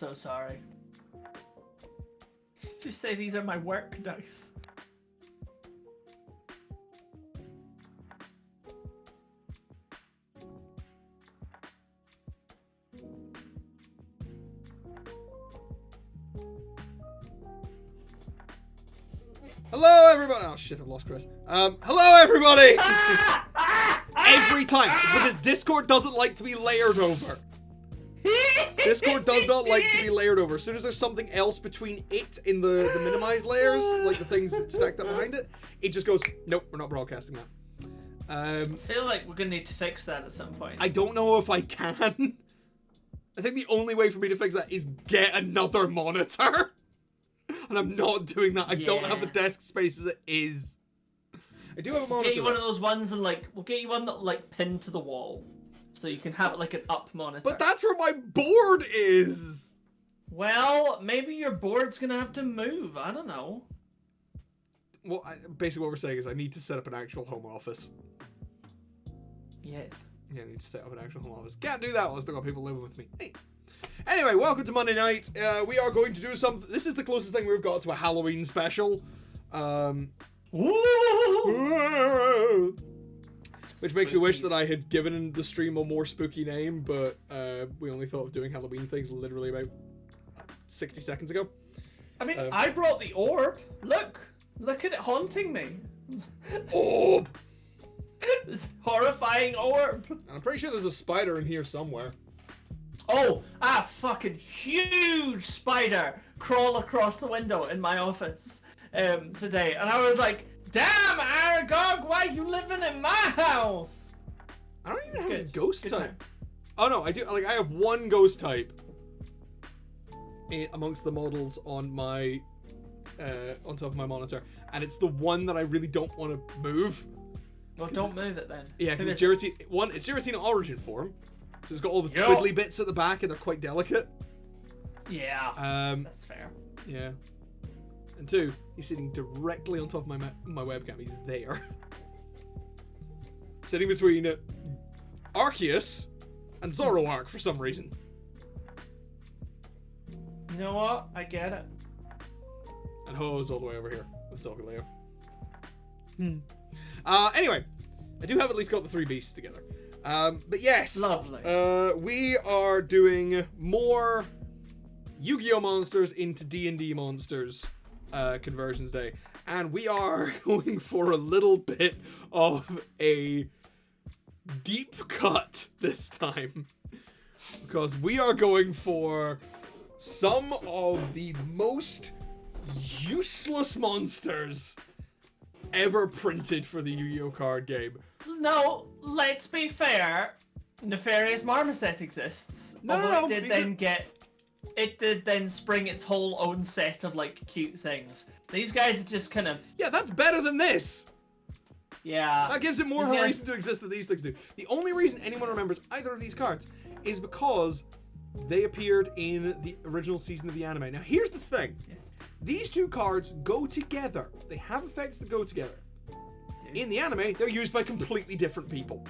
so sorry. Just say these are my work dice. Hello, everybody. Oh shit, I've lost Chris. Hello, everybody. Every time, because Discord doesn't like to be layered over. Discord does not like to be layered over. As soon as there's something else between it in the minimized layers, like the things that stacked up behind it, it just goes, nope, we're not broadcasting that. I feel like we're gonna need to fix that at some point. I don't know if I can. I think the only way for me to fix that is get another monitor. And I'm not doing that. I don't have the desk space as it is. I do have a monitor. Get you one of those ones and we'll get you one that pinned to the wall. So you can have it like an up monitor. But that's where my board is! Well, maybe your board's gonna have to move. I don't know. Well, basically what we're saying is I need to set up an actual home office. Yes. Yeah, I need to set up an actual home office. Can't do that while I still got people living with me. Hey. Anyway, welcome to Monday night. We are going to do something. This is the closest thing we've got to a Halloween special. Which makes me wish that I had given the stream a more spooky name, but we only thought of doing Halloween things literally about 60 seconds ago. I mean, I brought the orb. Look at it haunting me. Orb! This horrifying orb. And I'm pretty sure there's a spider in here somewhere. Oh, a fucking huge spider crawl across the window in my office today. And I was like, damn, Aragog, why are you living in my house? I don't even have good. a ghost Good type. time. Oh no, I do. Like, I have one ghost type amongst the models on my on top of my monitor, and it's the one that I really don't want to move. Well, don't move it then. Yeah, because it's Giratina. It's Giratina Origin form, so it's got all the twiddly bits at the back, and they're quite delicate. Yeah, that's fair. Yeah. And two, he's sitting directly on top of my webcam. He's there. Sitting between Arceus and Zoroark for some reason. You know what? I get it. And Ho's all the way over here with Solgaleo. Anyway, I do have at least got the three beasts together. But yes. Lovely. We are doing more Yu-Gi-Oh! Monsters into D&D monsters. Conversions Day, and we are going for a little bit of a deep cut this time, because we are going for some of the most useless monsters ever printed for the Yu-Gi-Oh! Card game. No, let's be fair. Nefarious Marmoset exists. No, It did then spring its whole own set of cute things. These guys are just kind of... Yeah, that's better than this. Yeah. That gives it more of a reason to exist than these things do. The only reason anyone remembers either of these cards is because they appeared in the original season of the anime. Now, here's the thing. Yes. These two cards go together. They have effects that go together. In the anime, they're used by completely different people.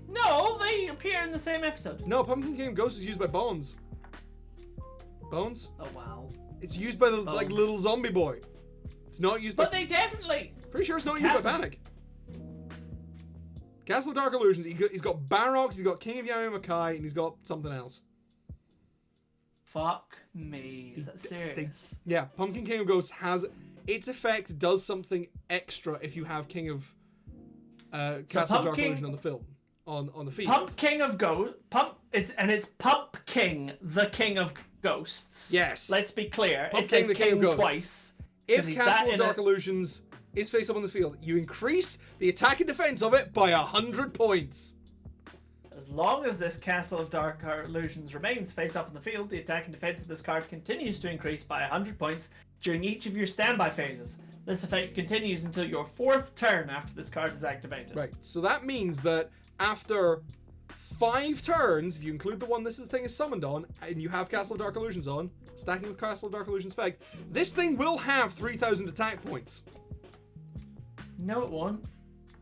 No, they appear in the same episode. No, Pumpkin King Ghost is used by Bones. Bones? Oh, wow. It's used by the little zombie boy. It's not used by... But they definitely... Pretty sure it's not used by Panic. Castle of Dark Illusions. He's got Barox, he's got King of Yamakai, and he's got something else. Fuck me. Is that serious? Yeah, Pumpkin King of Ghosts has... Its effect does something extra if you have King of... Castle of Dark Illusion on the film. On the field. Pump King of Ghosts. It's Pump King, the King of Ghosts. Yes. Let's be clear. Pump It says King, the King of King Ghosts. twice. If Castle of Dark Illusions is face up on the field, you increase the attack and defense of it by 100 points. As long as this Castle of Dark Illusions remains face up in the field, the attack and defense of this card continues to increase by 100 points during each of your standby phases. This effect continues until your 4th turn after this card is activated. Right, so that means that after 5 turns, if you include the one this thing is summoned on, and you have Castle of Dark Illusions on, stacking with Castle of Dark Illusions effect, this thing will have 3,000 attack points. No, it won't.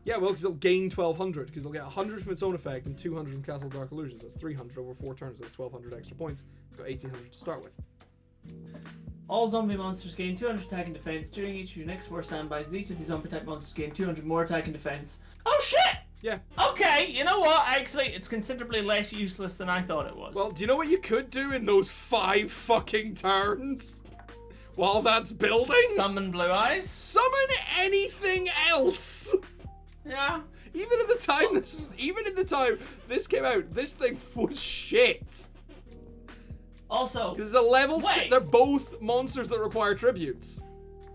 Yeah, well, because it'll gain 1200, because it'll get 100 from its own effect and 200 from Castle of Dark Illusions. That's 300 over 4 turns. That's 1200 extra points. It's got 1800 to start with. All zombie monsters gain 200 attack and defense during each of your next 4 standbys. Each of these zombie type monsters gain 200 more attack and defense. Oh shit! Yeah. Okay, you know what? Actually, it's considerably less useless than I thought it was. Well, do you know what you could do in those 5 fucking turns? While that's building? Summon Blue Eyes? Summon anything else! Yeah. Even in the time this came out, this thing was shit. Also, Because it's a level wait. 6. They're both monsters that require tributes.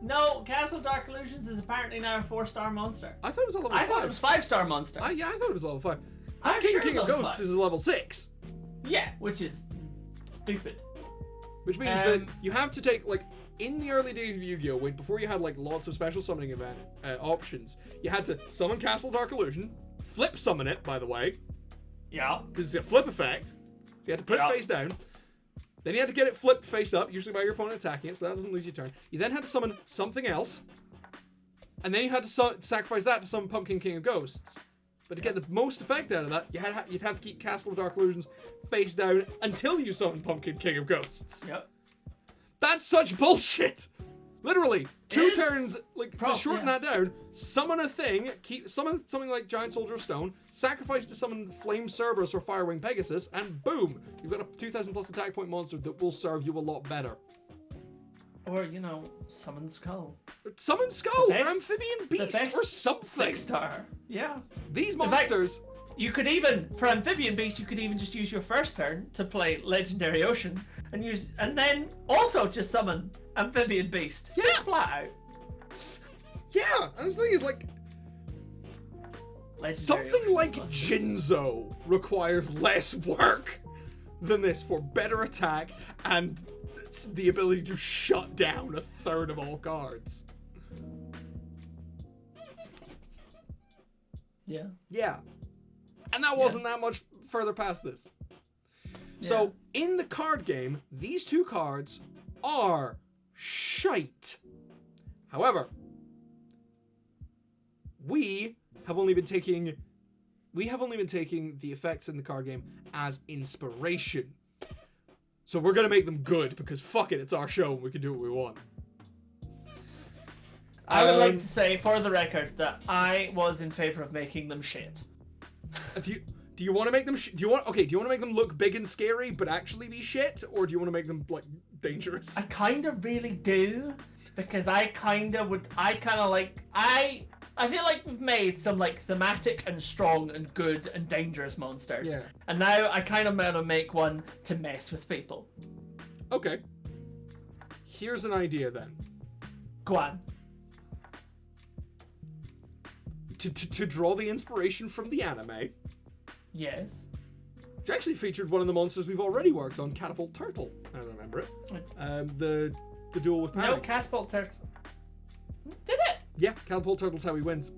No, Castle of Dark Illusions is apparently now a 4-star monster. I thought it was a level 5. I thought it was 5-star monster. Yeah, I thought it was level 5. I'm King, sure King it's of level Ghosts 5. is a level 6. Yeah, which is stupid. Which means that you have to take, like, in the early days of Yu-Gi-Oh! Before you had, like, lots of special summoning event options, you had to summon Castle Dark Illusion, flip summon it, by the way, Yeah. because it's a flip effect, so you had to put it face down, then you had to get it flipped face up, usually by your opponent attacking it, so that doesn't lose your turn. You then had to summon something else, and then you had to sacrifice that to summon Pumpkin King of Ghosts. But to get the most effect out of that, you'd have to keep Castle of Dark Illusions face down until you summon Pumpkin King of Ghosts. Yep. That's such bullshit! Literally, 2 turns, like, to shorten that down, summon a thing, summon something like Giant Soldier of Stone, sacrifice to summon Flame Cerberus or Firewing Pegasus, and boom! You've got a 2000 plus attack point monster that will serve you a lot better. Or, Summon Skull. Summon Skull, or best- Amphibian Beast, or something! 6-star. Yeah. These fact, monsters... You could even, for Amphibian Beast, you could even just use your first turn to play Legendary Ocean, and then also just summon Amphibian Beast. Yeah. Just flat out. Yeah, and this thing is like... Legendary Something Ocean like plus. Jinzo requires less work than this for better attack and the ability to shut down a third of all cards. Yeah. Yeah. And that wasn't that much further past this. So, in the card game, these 2 cards are shite. However, we have only been taking the effects in the card game as inspiration. So we're gonna make them good because fuck it, it's our show and we can do what we want. I would like to say, for the record, that I was in favor of making them shit. Do you want to make them? Do you want to make them look big and scary but actually be shit, or do you want to make them like dangerous? I kind of really do, because I feel like we've made some like thematic and strong and good and dangerous monsters. Yeah. And now I kind of want to make one to mess with people. Okay. Here's an idea then. Go on. To draw the inspiration from the anime, Yes. which actually featured one of the monsters we've already worked on, Catapult Turtle. I don't remember it. The duel with Panic. No, Catapult Turtle. Did it? Yeah, Catapult Turtle's how he wins.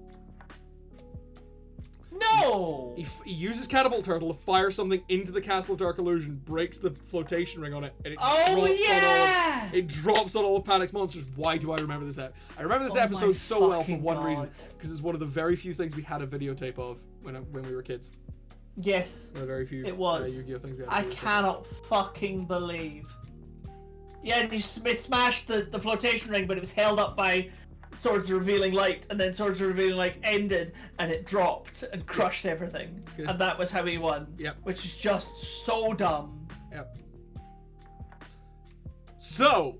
No! He uses Catapult Turtle to fire something into the Castle of Dark Illusion, breaks the flotation ring on it, and it drops on all of Panic's monsters. Why do I remember this episode? I remember this episode so well for one reason. Because it's one of the very few things we had a videotape of when we were kids. Yes. One of the very few It was. Yu-Gi-Oh! Things we had. I cannot fucking believe. Yeah, and it smashed the flotation ring, but it was held up by Swords of Revealing Light, and then Swords of Revealing Light ended, and it dropped and crushed everything. And that was how he won. Yep. Which is just so dumb. Yep. So,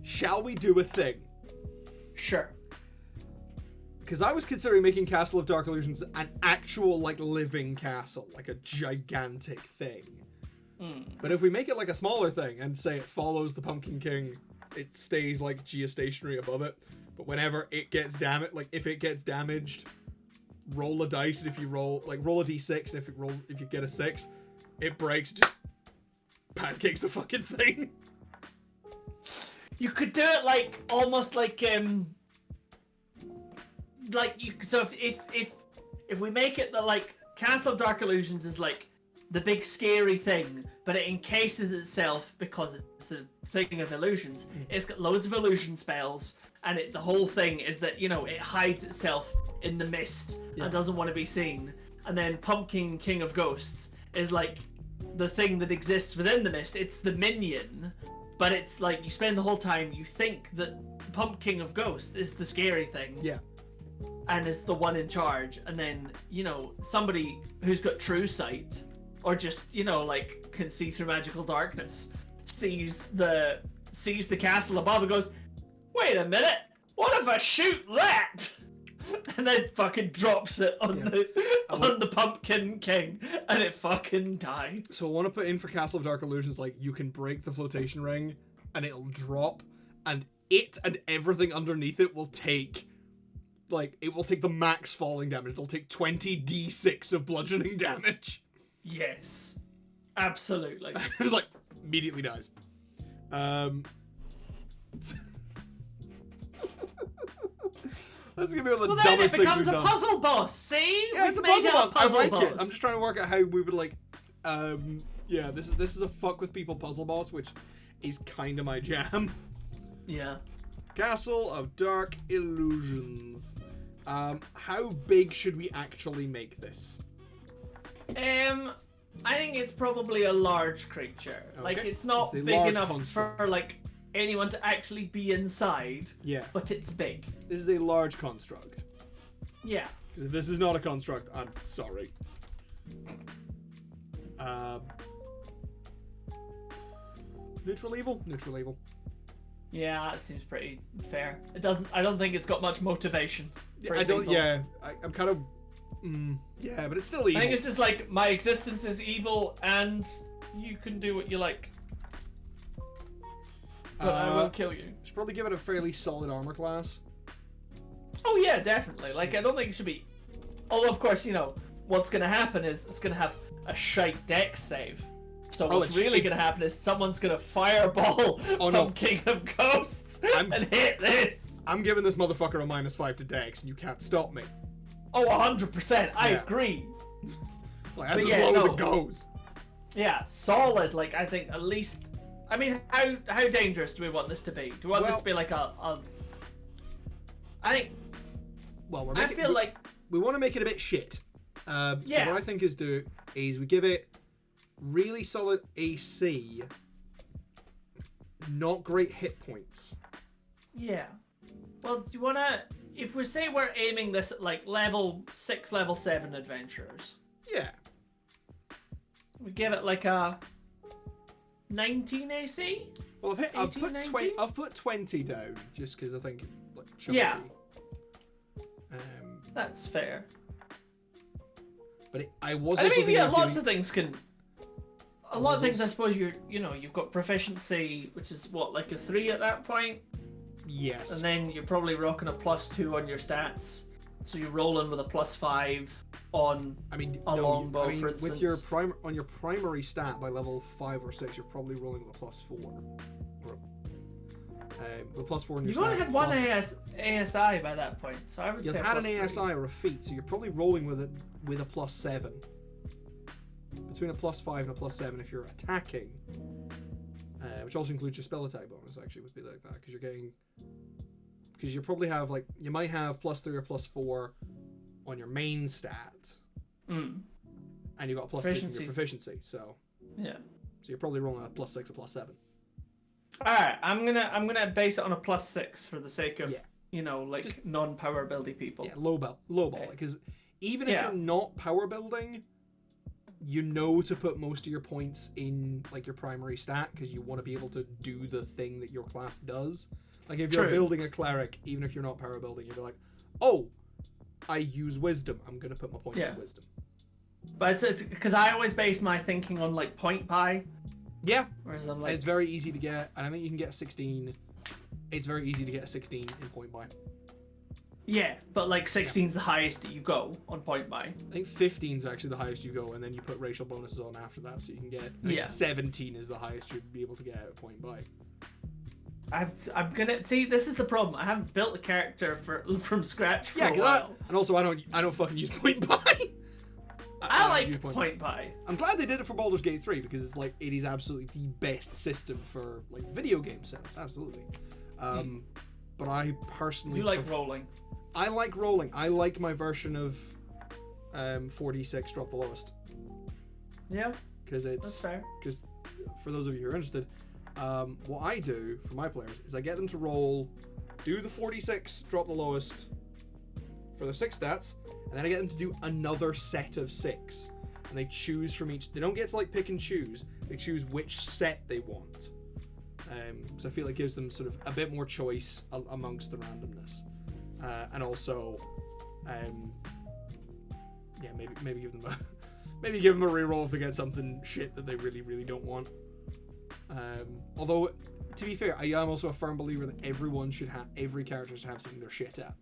shall we do a thing? Sure. Because I was considering making Castle of Dark Illusions an actual, like, living castle. Like a gigantic thing. But if we make it like a smaller thing and say it follows the Pumpkin King, it stays, like, geostationary above it. But whenever it gets damaged, like, if it gets damaged, roll a dice, and if you roll a d6, and if you get a 6, it breaks, pancakes the fucking thing. You could do it like, almost like, so if we make it that, like, Castle of Dark Illusions is like the big scary thing, but it encases itself because it's a thing of illusions. It's got loads of illusion spells, and the whole thing is that, you know, it hides itself in the mist and doesn't want to be seen. And then Pumpkin King of Ghosts is like the thing that exists within the mist. It's the minion, but it's like you spend the whole time, you think that the Pumpkin of Ghosts is the scary thing. Yeah. And is the one in charge. And then, you know, somebody who's got true sight, or just, you know, like, can see through magical darkness, sees the castle above and goes, wait a minute, what if I shoot that? And then fucking drops it on the Pumpkin King, and it fucking dies. So I want to put in for Castle of Dark Illusions, like, you can break the flotation ring, and it'll drop, and it and everything underneath it will take, like, it will take the max falling damage. It'll take 20d6 of bludgeoning damage. Yes. Absolutely. It's like, immediately dies. That's gonna be one of the dumbest things we've done. It becomes a puzzle boss, see? Yeah, it's a puzzle boss. I like it. I'm just trying to work out how we would, like, yeah, this is a fuck with people puzzle boss, which is kind of my jam. Yeah. Castle of Dark Illusions. How big should we actually make this? I think it's probably a large creature. Okay. Like, it's not big enough construct for, like, anyone to actually be inside. Yeah. But it's big. This is a large construct. Yeah. Because if this is not a construct, I'm sorry. Neutral evil? Neutral evil. Yeah, that seems pretty fair. I don't think it's got much motivation. I'm kind of... yeah, but it's still evil. I think it's just like, my existence is evil, and you can do what you like. But I will kill you. Should probably give it a fairly solid armor class. Oh yeah, definitely. Like, I don't think it should be... Although, of course, you know, what's going to happen is it's going to have a shite dex save. So what's really going to happen is someone's going to fireball King of Ghosts and hit this. I'm giving this motherfucker a -5 to dex, and you can't stop me. Oh, 100%. I agree. Like, that's as low as it goes. Yeah, solid. Like, I think at least... I mean, how dangerous do we want this to be? Do we want this to be like a... I think... Well, I feel like... We want to make it a bit shit. So what I think is we give it really solid AC, not great hit points. Yeah. Well, do you want to... If we say we're aiming this at, like, level 6, level 7 adventurers. Yeah. We give it, like, a 19 AC? Well, I've put 20 down, just because I think, like, chunky. Yeah. That's fair. But lots of things can... A lot of things, I suppose, you've got proficiency, which is, what, like a 3 at that point? Yes. And then you're probably rocking a +2 on your stats. So you're rolling with a +5 on a longbow, for instance. With your primary stat by level 5 or 6, you're probably rolling with a +4. With +4 in your stat. You've only had one ASI by that point, so I would say you've had an ASI or a feat, so you're probably rolling with a +7. Between a +5 and a +7 if you're attacking, which also includes your spell attack bonus. Actually, would be like that because you probably have you might have +3 or +4 on your main stat, and you got a +3 from your proficiency. So yeah, so you're probably rolling a +6 or +7. All right, I'm gonna base it on a +6 for the sake of just non-power buildy people. Yeah, low ball, because even if you're not power building, you know to put most of your points in your primary stat because you want to be able to do the thing that your class does. Like if you're building a cleric, even if you're not power building, you'll be like, oh, I use wisdom. I'm gonna put my points in wisdom. But it's because I always base my thinking on point buy. Yeah. Whereas I'm it's very easy to get, and I think you can get a 16. It's very easy to get a 16 in point buy. Yeah, but 16's the highest that you go on point buy. I think 15's actually the highest you go, and then you put racial bonuses on after that, so you can get 17 is the highest you'd be able to get out of point buy. I'm gonna see. This is the problem. I haven't built a character from scratch for a while. And also I don't fucking use point buy. I like viewpoint. point buy. I'm glad they did it for Baldur's Gate 3 because it's like it is absolutely the best system for like video game setups. Absolutely. But I personally You like rolling. I like rolling. I like my version of 4d6 drop the lowest. Yeah, Because that's fair. Because for those of you who are interested, what I do for my players is I get them to roll, do the 4d6 drop the lowest for their 6 stats, and then I get them to do another set of 6. And they choose from each. They don't get to like pick and choose. They choose which set they want. So I feel it gives them sort of a bit more choice amongst the randomness, and also, yeah, maybe give them a maybe give them a reroll if they get something shit that they really don't want. Although, to be fair, I am also a firm believer that every character should have something they're shit at.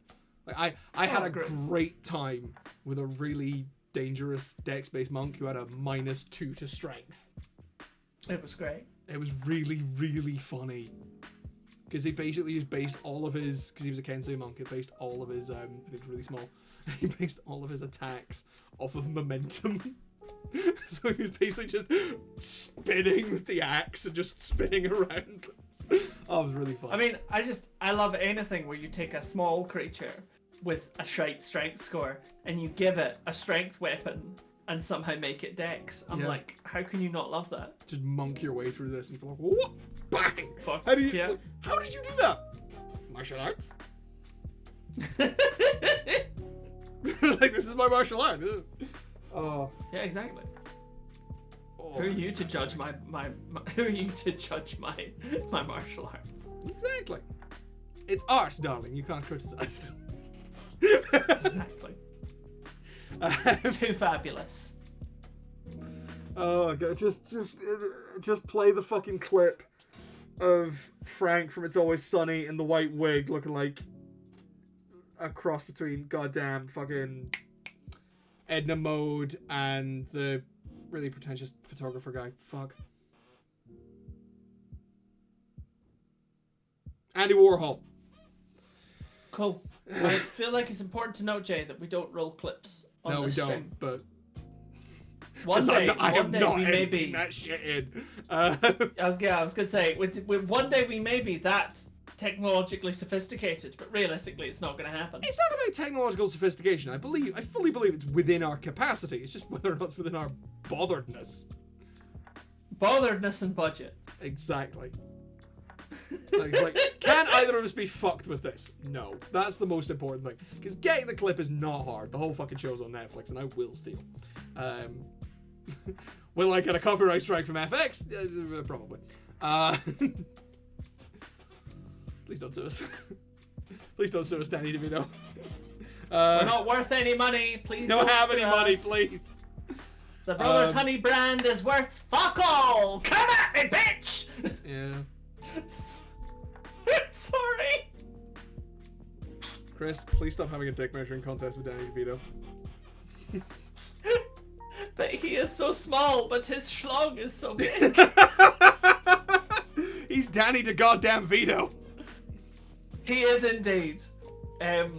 Like I had a great time with a really dangerous dex-based monk who had a -2 to strength. It was great. It was really funny because he basically just based all of his, because he was a Kensei monk, he based all of his and he was really small, he based all of his attacks off of momentum. So he was basically just spinning with the axe and just spinning around. Oh, it was really fun. I mean, I love anything where you take a small creature with a shite strength score and you give it a strength weapon and somehow make it dex. I'm like, how can you not love that? Just monk your way through this and you're like, what? Bang! Fuck, How did yeah. you do that? Martial arts? Like, this is my martial art. Oh. Yeah, exactly. Oh, Who are you to judge my who are you to judge my martial arts? Exactly. It's art, darling. You can't criticize. Exactly. Too fabulous. Oh god, just play the fucking clip of Frank from It's Always Sunny in the white wig looking like a cross between goddamn fucking Edna Mode and the really pretentious photographer guy. Fuck. Andy Warhol. Cool. I feel like it's important to note, Jay, that we don't roll clips on No, we this don't, stream. but One day not we may editing be. that shit in. I was gonna say, with one day we may be that technologically sophisticated, but realistically, it's not gonna happen. It's not about technological sophistication. I fully believe it's within our capacity. It's just whether or not it's within our botheredness. Botheredness and budget. Exactly. It's like, can either of us be fucked with this? No. That's the most important thing. Because getting the clip is not hard. The whole fucking show's on Netflix, and I will steal. Will I get a copyright strike from FX? Probably. Please don't sue us. Please don't sue us, Danny DeVito. We're not worth any money. Please don't have sue any money, us. please. The Brothers Honey brand is worth fuck all. Come at me, bitch. Yeah. Sorry. Chris, please stop having a dick measuring contest with Danny DeVito. But he is so small, but his schlong is so big. He's Danny to goddamn Vito. He is indeed. And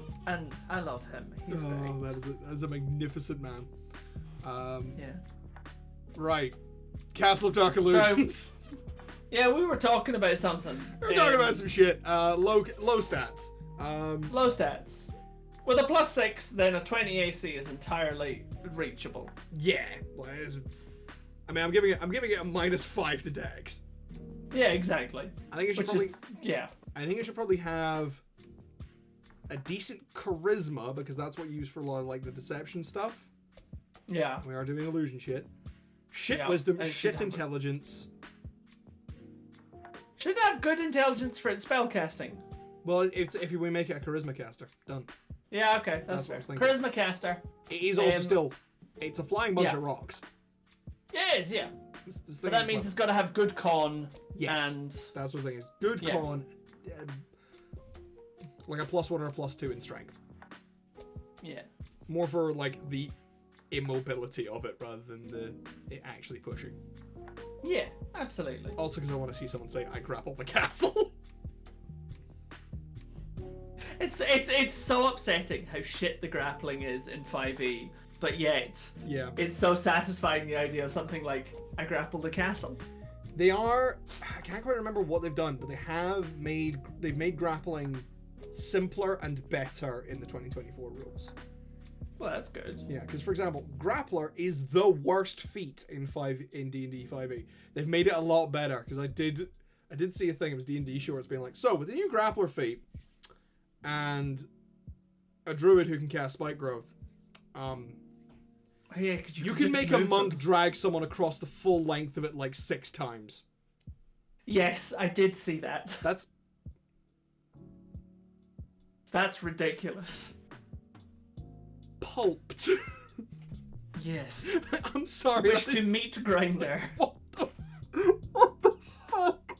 I love him. He's great. That is a magnificent man. Yeah. Right. Castle of Dark Illusions. Yeah, we were talking about something. We were talking about some shit. Low stats. Low stats. With a +6, then a 20 AC is entirely reachable. Yeah. Well, I mean, I'm giving it a -5 to Dex. Yeah, exactly. I think it should I think it should probably have a decent charisma, because that's what you use for a lot of like the deception stuff. Yeah. We are doing illusion shit. Shit Yeah, wisdom, and shit intelligence. Should have good intelligence for its spellcasting. Well, if we make it a charisma caster, done. Yeah, okay, that's what I fair. was thinking. Charisma caster. It is also still, it's a flying bunch of rocks. Yeah, it is, yeah. This But that means it's got to have good con. Yes. And that's what I'm saying. Is good con, like a +1 or a +2 in strength. Yeah. More for like the immobility of it rather than it actually pushing. Yeah, absolutely. Also because I want to see someone say, I grapple the castle. It's so upsetting how shit the grappling is in 5e. but yet it's so satisfying, the idea of something like I grappled the castle. They are, I can't quite remember what they've done, but they've made grappling simpler and better in the 2024 rules. Well, that's good. Yeah, because for example, Grappler is the worst feat in D&D 5e. They've made it a lot better, because I did see a thing, it was D&D shorts being like, so with the new Grappler feat and a druid who can cast Spike Growth, yeah, you can make a monk drag someone across the full length of it like 6 times. Yes, I did see that. That's ridiculous. Pulped. Yes. I'm sorry. Wish to meat grinder. What the fuck?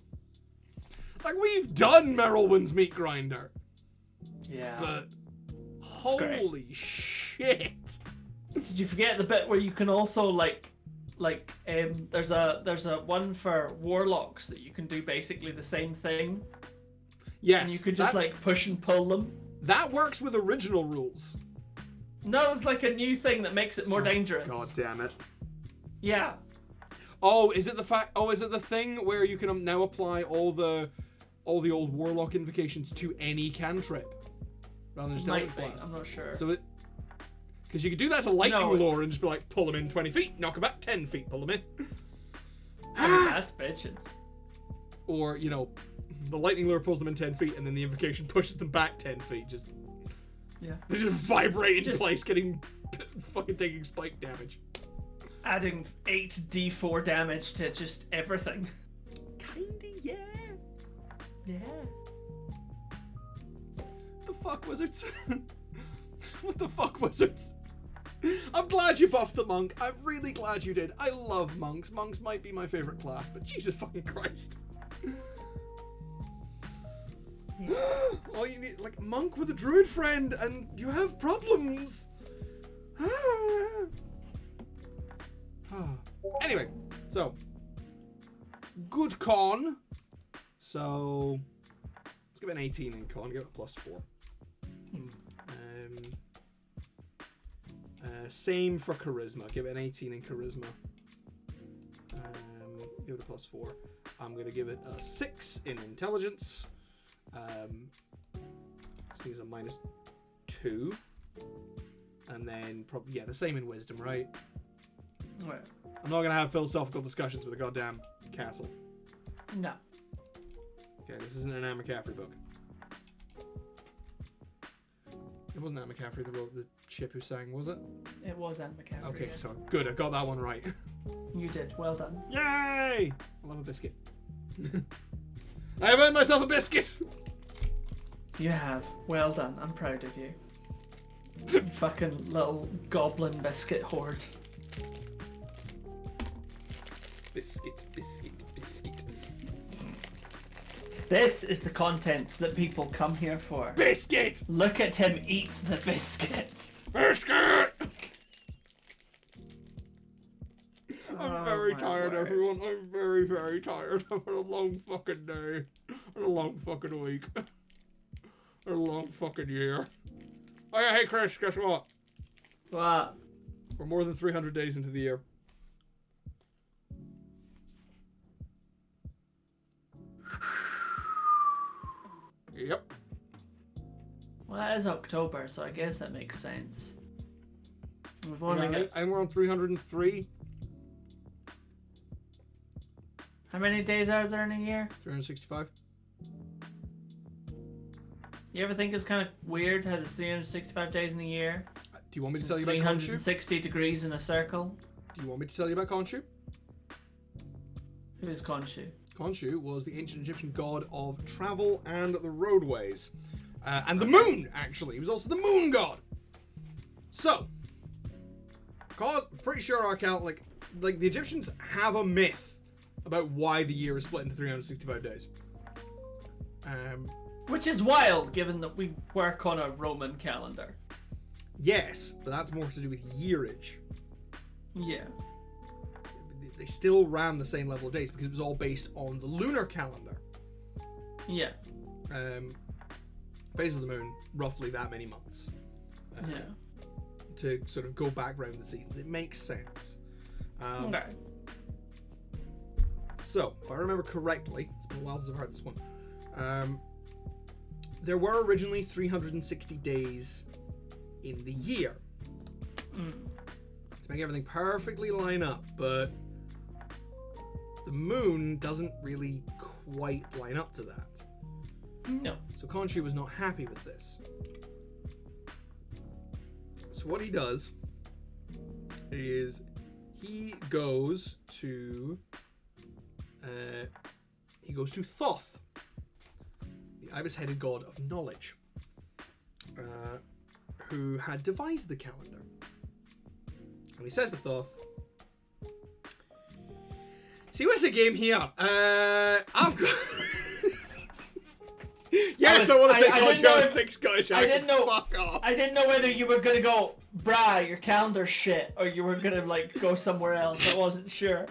Like, we've done Merylwyn's meat grinder. Yeah. But holy shit. Did you forget the bit where you can also there's a one for warlocks that you can do basically the same thing. Yes. And you could just push and pull them. That works with original rules. No, it's like a new thing that makes it more dangerous. God damn it. Yeah. Oh, is it the thing where you can now apply all the old warlock invocations to any cantrip rather than just Might be, class? I'm not sure. So because you could do that to lightning lore and just be like, pull them in 20 feet, knock them back 10 feet, pull them in. That's bitchin'. Or, the lightning lure pulls them in 10 feet and then the invocation pushes them back 10 feet. They just vibrate in place, taking spike damage. Adding 8d4 damage to just everything. Kinda, yeah. Yeah. The fuck, wizards? What the fuck, wizards? I'm glad you buffed the monk. I'm really glad you did. I love monks. Monks might be my favorite class, but Jesus fucking Christ. All you need, monk with a druid friend, and you have problems. Anyway, so good con. So let's give it an 18 in con. Give it a +4. Same for charisma. Give it an 18 in charisma. Give it a +4. I'm gonna give it a 6 in intelligence. This thing is a -2, and then probably the same in wisdom, right? Right. I'm not gonna have philosophical discussions with a goddamn castle. No. Okay, this isn't an Anne McCaffrey book. It wasn't Anne McCaffrey that wrote the ship who sang, was it? It was Anne McCaffrey. Okay, so good. I got that one right. You did. Well done. Yay! I love a biscuit. I have earned myself a biscuit! You have. Well done. I'm proud of you. Fucking little goblin biscuit horde. Biscuit, biscuit, biscuit. This is the content that people come here for. Biscuit! Look at him eat the biscuit. Biscuit! I'm very tired, everyone. I'm very, very tired. I've had a long fucking day. And a long fucking week. And a long fucking year. Oh yeah, hey Chris, guess what? What? We're more than 300 days into the year. Yep. Well, that is October, so I guess that makes sense. We've only got... And we're on 303. How many days are there in a year? 365. You ever think it's kind of weird how there's 365 days in a year? Do you want me to tell you about Khonshu? 360 degrees in a circle? Do you want me to tell you about Khonshu? Who is Khonshu? Khonshu was the ancient Egyptian god of travel and the roadways. And the moon, actually. He was also the moon god. So, cause I'm pretty sure our count, like the Egyptians have a myth about why the year is split into 365 days. Which is wild, given that we work on a Roman calendar. Yes, but that's more to do with yearage. Yeah. They still ran the same level of days because it was all based on the lunar calendar. Yeah. Phases of the moon, roughly that many months. Yeah. to sort of go back round the seasons. It makes sense. Okay. So, if I remember correctly, it's been a while since I've heard this one. There were originally 360 days in the year to make everything perfectly line up, but the moon doesn't really quite line up to that. No. So Khonshu was not happy with this. So what he does is he goes to Thoth, the ibis-headed god of knowledge, who had devised the calendar. And he says to Thoth, "See, what's the game here? I've got..." Yes, I want to say Khonshu thick Scottish accent. I didn't know. Fuck off. I didn't know whether you were gonna go, "Brah, your calendar's shit," or you were gonna like go somewhere else. I wasn't sure.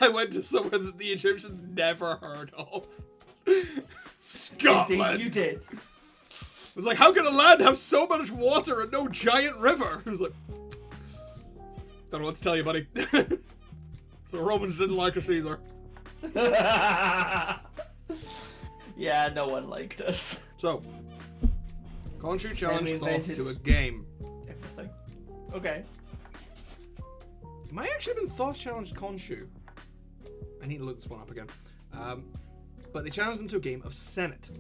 I went to somewhere that the Egyptians never heard of. Scotland. Indeed, you did. It was like, how can a land have so much water and no giant river? I was like, don't know what to tell you, buddy. The Romans didn't like us either. Yeah, no one liked us. So, Khonshu challenged Thoth invented to a game. everything. Okay. It might actually have been Thoth challenged Khonshu. I need to look this one up again. But they challenged him to a game of Senate,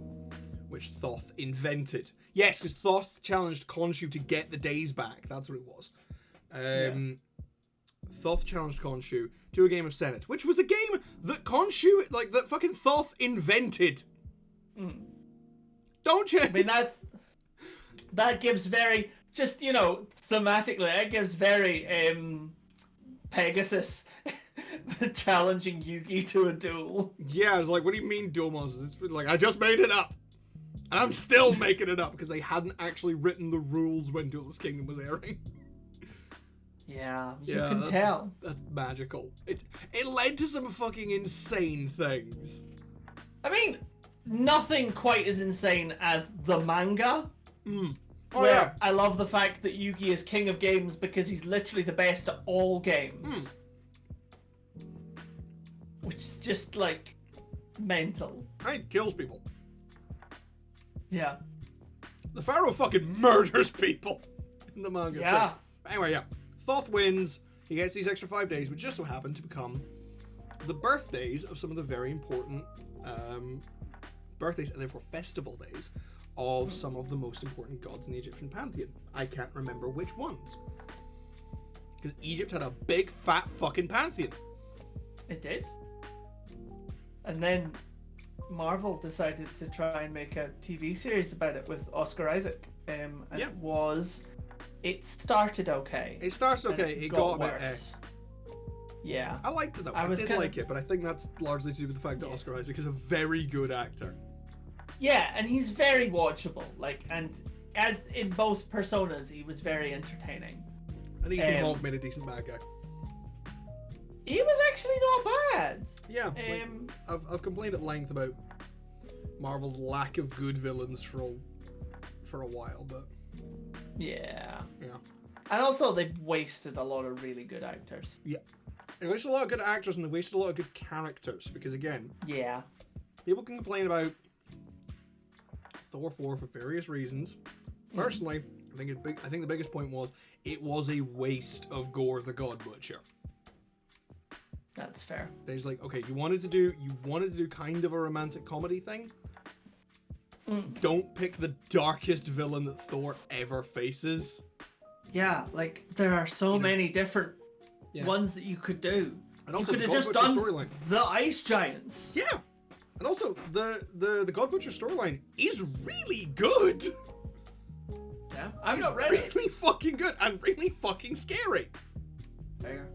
which Thoth invented. Yes, because Thoth challenged Khonshu to get the days back. That's what it was. Thoth challenged Khonshu to a game of Senate, which was a game that Khonshu, like, that fucking Thoth invented. Don't you? I mean, that gives very, just, you know, thematically, it gives very Pegasus challenging Yugi to a duel. Yeah, I was like, what do you mean dual monsters? It's like, I just made it up. And I'm still making it up because they hadn't actually written the rules when Duelist Kingdom was airing. Yeah, you can tell. That's magical. It led to some fucking insane things. I mean, nothing quite as insane as the manga. Oh, where yeah. I love the fact that Yugi is king of games because he's literally the best at all games. Which is just, like, mental. Right, kills people. Yeah. The Pharaoh fucking murders people in the manga. Yeah. Anyway, yeah. Thoth wins. He gets these extra 5 days, which just so happen to become the birthdays of some of the very important birthdays, and therefore festival days, of some of the most important gods in the Egyptian pantheon. I can't remember which ones. Because Egypt had a big, fat fucking pantheon. It did. And then Marvel decided to try and make a TV series about it with Oscar Isaac. And it started okay. It starts okay. It got a bit worse. Yeah. I liked it though. I did like it, but I think that's largely to do with the fact that Oscar Isaac is a very good actor. Yeah, and he's very watchable. Like, and as in both personas, he was very entertaining. And Ethan Hawke made a decent bad guy. He was actually not bad. Yeah, I've complained at length about Marvel's lack of good villains for a while, but yeah. Yeah. And also, they've wasted a lot of really good actors. Yeah. They wasted a lot of good actors and they wasted a lot of good characters because, again, yeah, people can complain about Thor 4 for various reasons. Personally, I think the biggest point was it was a waste of Gore the God Butcher. That's fair. There's like, okay, you wanted to do kind of a romantic comedy thing. Don't pick the darkest villain that Thor ever faces. Yeah, like there are so many different ones that you could do. And also, you could have just done the Ice Giants. Yeah, and also the God Butcher storyline is really good. Yeah, I've not read it. Really fucking good and really fucking scary. Fair.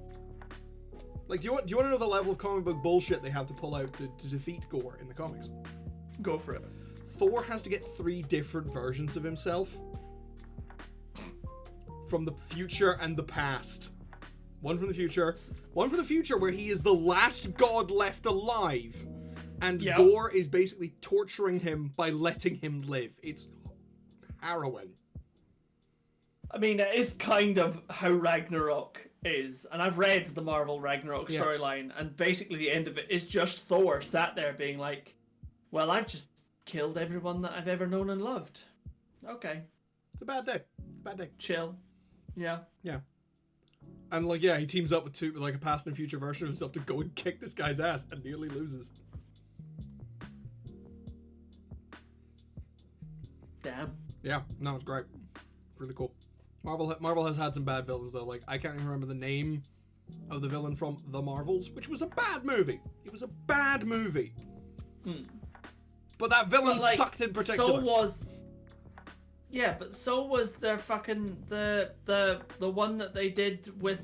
Like, do you want to know the level of comic book bullshit they have to pull out to defeat Gore in the comics? Go for it. Thor has to get 3 different versions of himself from the future and the past. One from the future where he is the last god left alive, and Gore is basically torturing him by letting him live. It's harrowing. I mean, it is kind of how Ragnarok is, and I've read the Marvel Ragnarok storyline, and basically the end of it is just Thor sat there being like, well, I've just killed everyone that I've ever known and loved. Okay. It's a bad day. It's a bad day. Chill. Yeah. Yeah. And like, yeah, he teams up with a past and future version of himself to go and kick this guy's ass and nearly loses. Damn. Yeah, no, it's great. Really cool. Marvel has had some bad villains though. Like, I can't even remember the name of the villain from The Marvels, which was a bad movie. It was a bad movie. But that villain sucked in particular. But so was their fucking the one that they did with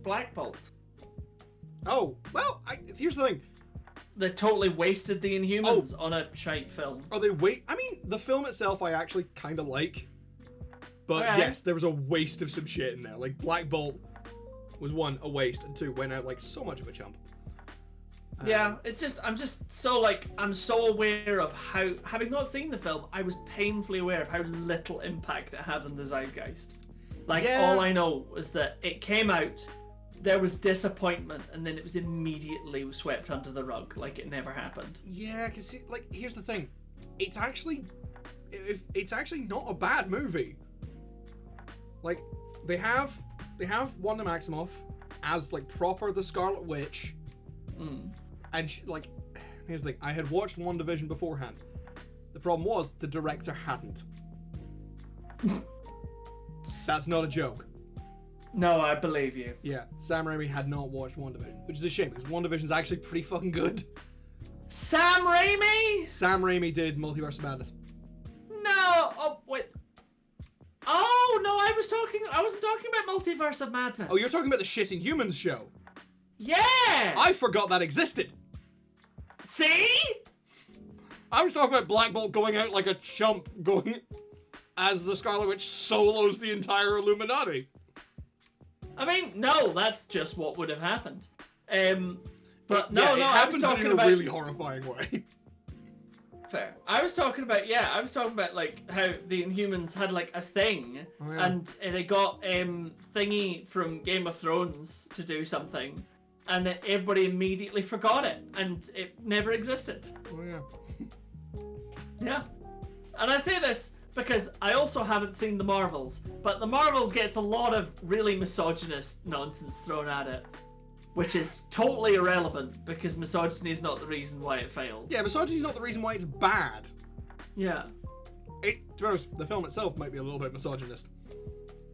Black Bolt. Oh, well, here's the thing. They totally wasted the Inhumans on a shite film. Oh, I mean, the film itself I actually kind of like. But yes, there was a waste of some shit in there. Like, Black Bolt was one, a waste, and two, went out like so much of a chump. Yeah, it's just, I'm so aware of how, having not seen the film, I was painfully aware of how little impact it had on the zeitgeist. Like, all I know is that it came out, there was disappointment, and then it was immediately swept under the rug, like it never happened. Yeah, because, like, here's the thing. It's actually not a bad movie. Like, they have Wanda Maximoff as, like, proper the Scarlet Witch. And here's the thing. I had watched WandaVision beforehand. The problem was the director hadn't. That's not a joke. No, I believe you. Yeah, Sam Raimi had not watched WandaVision, which is a shame because WandaVision's actually pretty fucking good. Sam Raimi? Sam Raimi did Multiverse of Madness. No, oh wait. Oh no, I wasn't talking about Multiverse of Madness. Oh, you're talking about the Shitting Humans show. Yeah! I forgot that existed. See? I was talking about Black Bolt going out like a chump, going as the Scarlet Witch solos the entire Illuminati. I mean, no, that's just what would have happened. But it I was talking about in a really horrifying way. Fair. I was talking about like how the Inhumans had like a thing, and they got Thingy from Game of Thrones to do something, and everybody immediately forgot it, and it never existed. Oh yeah. Yeah. And I say this because I also haven't seen the Marvels, but the Marvels gets a lot of really misogynist nonsense thrown at it, which is totally irrelevant because misogyny is not the reason why it failed. Yeah, misogyny is not the reason why it's bad. Yeah. To be honest, the film itself might be a little bit misogynist.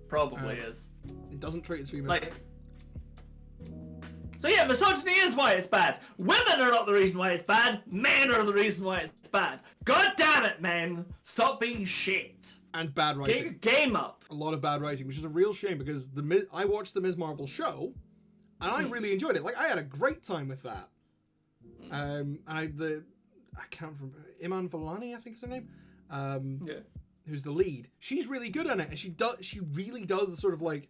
Probably is. It doesn't treat its female. Like. So yeah, misogyny is why it's bad. Women are not the reason why it's bad. Men are the reason why it's bad. God damn it, men! Stop being shit. And bad writing. Get your game up. A lot of bad writing, which is a real shame because I watched the Ms. Marvel show, and I really enjoyed it. Like, I had a great time with that. I can't remember, Iman Vellani, I think is her name. Who's the lead? She's really good in it, and she really does the sort of like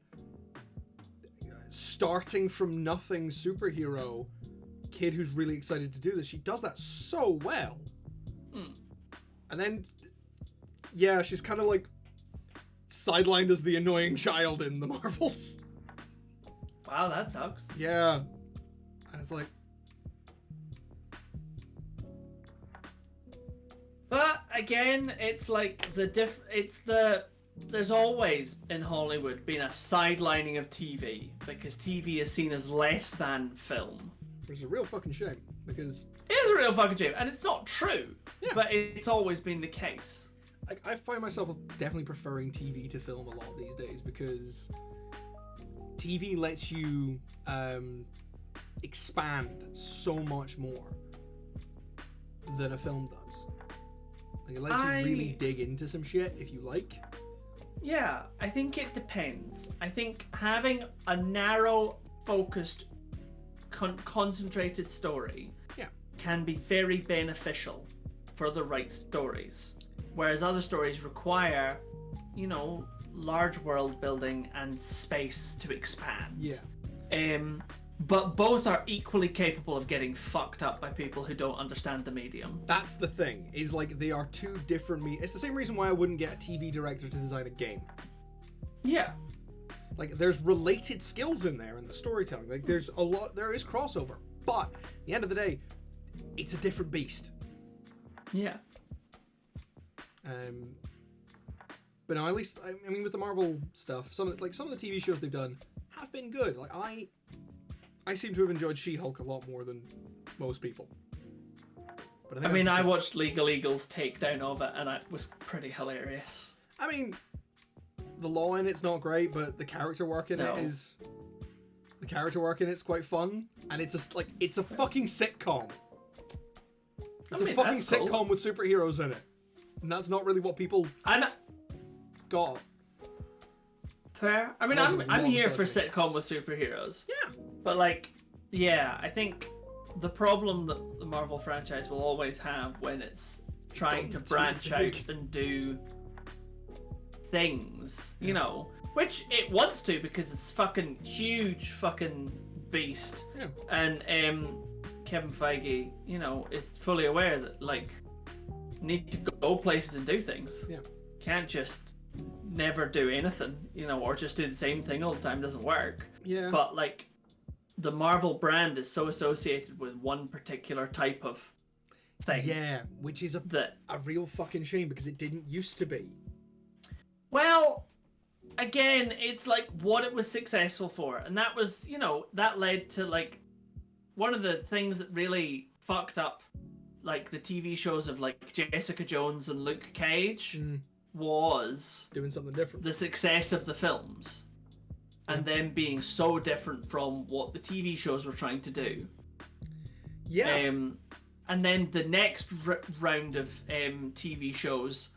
starting from nothing superhero kid who's really excited to do this. She does that so well. And then, yeah, she's kind of like sidelined as the annoying child in the Marvels. Wow, that sucks. Yeah. And it's like... But again, it's like there's always in Hollywood been a sidelining of TV because TV is seen as less than film. Which is a real fucking shame because... It is a real fucking shame, and it's not true, but it's always been the case. I find myself definitely preferring TV to film a lot these days because TV lets you expand so much more than a film does. Like, it lets you really dig into some shit if you like. Yeah, I think it depends. I think having a narrow, focused, concentrated story can be very beneficial for the right stories. Whereas other stories require, large world building and space to expand. Yeah. But both are equally capable of getting fucked up by people who don't understand the medium. That's the thing, is like they are two different it's the same reason why I wouldn't get a TV director to design a game. Yeah. Like, there's related skills in there in the storytelling. Like, there is crossover. But, at the end of the day, it's a different beast. Yeah. But no, at least, I mean, with the Marvel stuff, some of the TV shows they've done have been good. Like, I seem to have enjoyed She-Hulk a lot more than most people. But I watched Legal Eagles' takedown of it, and it was pretty hilarious. I mean, the law in it's not great, but the character work in it's quite fun, and it's a fucking sitcom. It's a fucking sitcom with superheroes in it, and that's not really what people got. Fair. I mean, I'm here for sitcom with superheroes. Yeah. But I think the problem that the Marvel franchise will always have when it's trying to branch out and do things, you know, which it wants to because it's fucking huge fucking beast. Yeah. And Kevin Feige, you know, is fully aware that need to go places and do things. Yeah. Can't just never do anything, you know, or just do the same thing all the time. Doesn't work. Yeah. But the Marvel brand is so associated with one particular type of thing. Yeah, which is a real fucking shame because it didn't used to be. Well, again, it's what it was successful for, and that was, you know, that led to one of the things that really fucked up the TV shows of Jessica Jones and Luke Cage was doing something different. The success of the films. And them being so different from what the TV shows were trying to do. Yeah. And then the next round of TV shows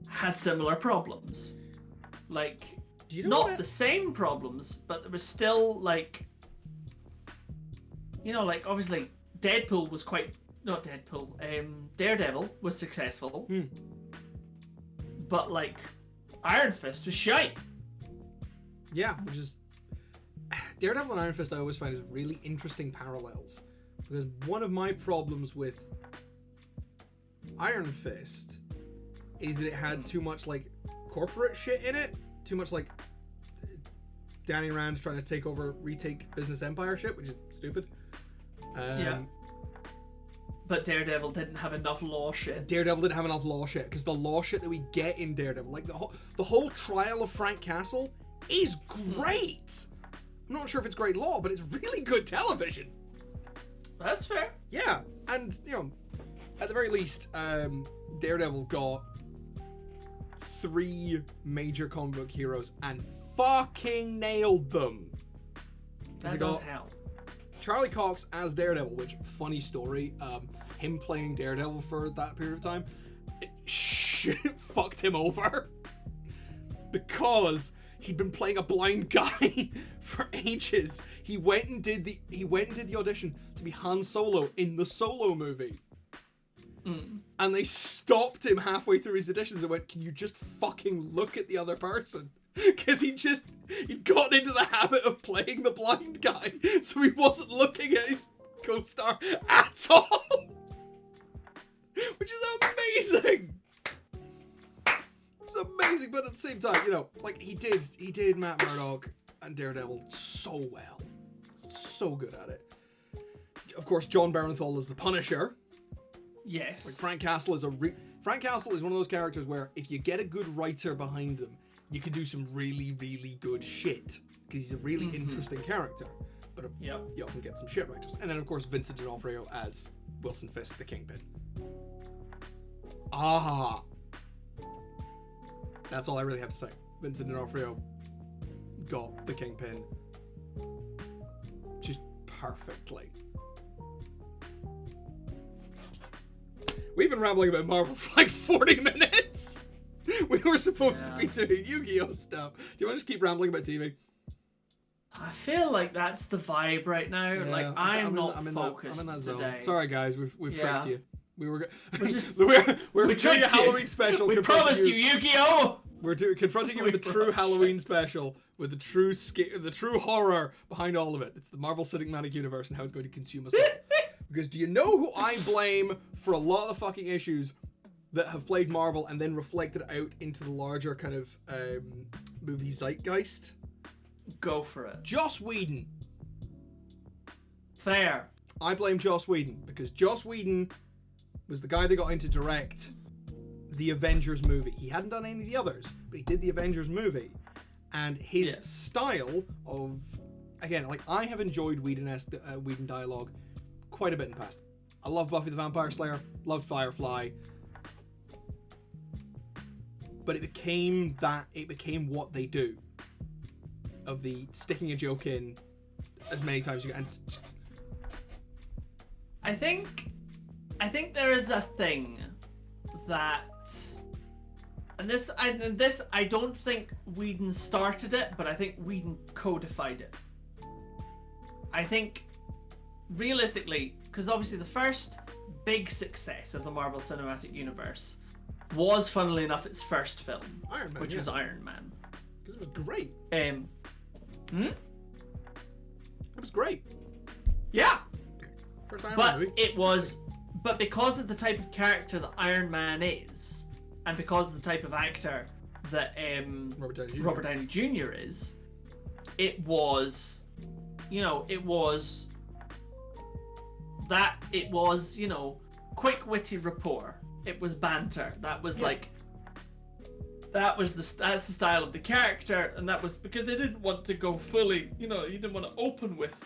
had similar problems. Not the same problems, but there was still obviously Deadpool was not Deadpool. Daredevil was successful. But Iron Fist was shite. Yeah, which is... Daredevil and Iron Fist I always find is really interesting parallels. Because one of my problems with Iron Fist is that it had too much, corporate shit in it. Too much, Danny Rand trying to retake business empire shit, which is stupid. Yeah. But Daredevil didn't have enough law shit. Because the law shit that we get in Daredevil, the whole trial of Frank Castle is great. I'm not sure if it's great law, but it's really good television. That's fair. Yeah, and you know, at the very least, Daredevil got 3 major comic book heroes and fucking nailed them. That does help. Charlie Cox as Daredevil, which, funny story, him playing Daredevil for that period of time, fucked him over. Because he'd been playing a blind guy for ages. He went and did the audition to be Han Solo in the Solo movie. And they stopped him halfway through his auditions and went, "Can you just fucking look at the other person?" Because he'd gotten into the habit of playing the blind guy, so he wasn't looking at his co-star at all. Which is amazing. It's amazing, but at the same time, you know, he did Matt Murdock and Daredevil so well. So good at it. Of course, John Bernthal is the Punisher. Yes. Frank Castle is Frank Castle is one of those characters where if you get a good writer behind them, you can do some really, really good shit. Because he's a really interesting character. But you often get some shit writers. And then, of course, Vincent D'Onofrio as Wilson Fisk, the Kingpin. Ah! That's all I really have to say. Vincent D'Onofrio got the Kingpin just perfectly. We've been rambling about Marvel for 40 minutes. We were supposed to be doing Yu-Gi-Oh stuff. Do you want to just keep rambling about TV? I feel like that's the vibe right now. Yeah, I'm not focused I'm in that zone. today. Sorry, guys, we've tricked you. We're we doing a Halloween special. We promised you Yu-Gi-Oh. We're confronting you with the true Halloween special, with the true horror behind all of it. It's the Marvel Cinematic Universe and how it's going to consume us all. Because do you know who I blame for a lot of the fucking issues that have played Marvel and then reflected out into the larger kind of movie zeitgeist. Go for it. Joss Whedon. Fair. I blame Joss Whedon because Joss Whedon was the guy that got in to direct the Avengers movie. He hadn't done any of the others, but he did the Avengers movie. And his style of... Again, like, I have enjoyed Whedon dialogue quite a bit in the past. I love Buffy the Vampire Slayer, loved Firefly. But it became what they do. Of the sticking a joke in as many times as you can. I think there is a thing that, and this I don't think Whedon started it, but I think Whedon codified it. I think, realistically, because obviously the first big success of the Marvel Cinematic Universe was, funnily enough, its first film, Iron Man, which was Iron Man. Because it was great. It was great. Yeah. First Iron Man movie. But because of the type of character that Iron Man is, and because of the type of actor that Robert Downey Jr. is, it was, quick witty rapport. It was banter. That was that's the style of the character, and that was because they didn't want to go fully, you didn't want to open with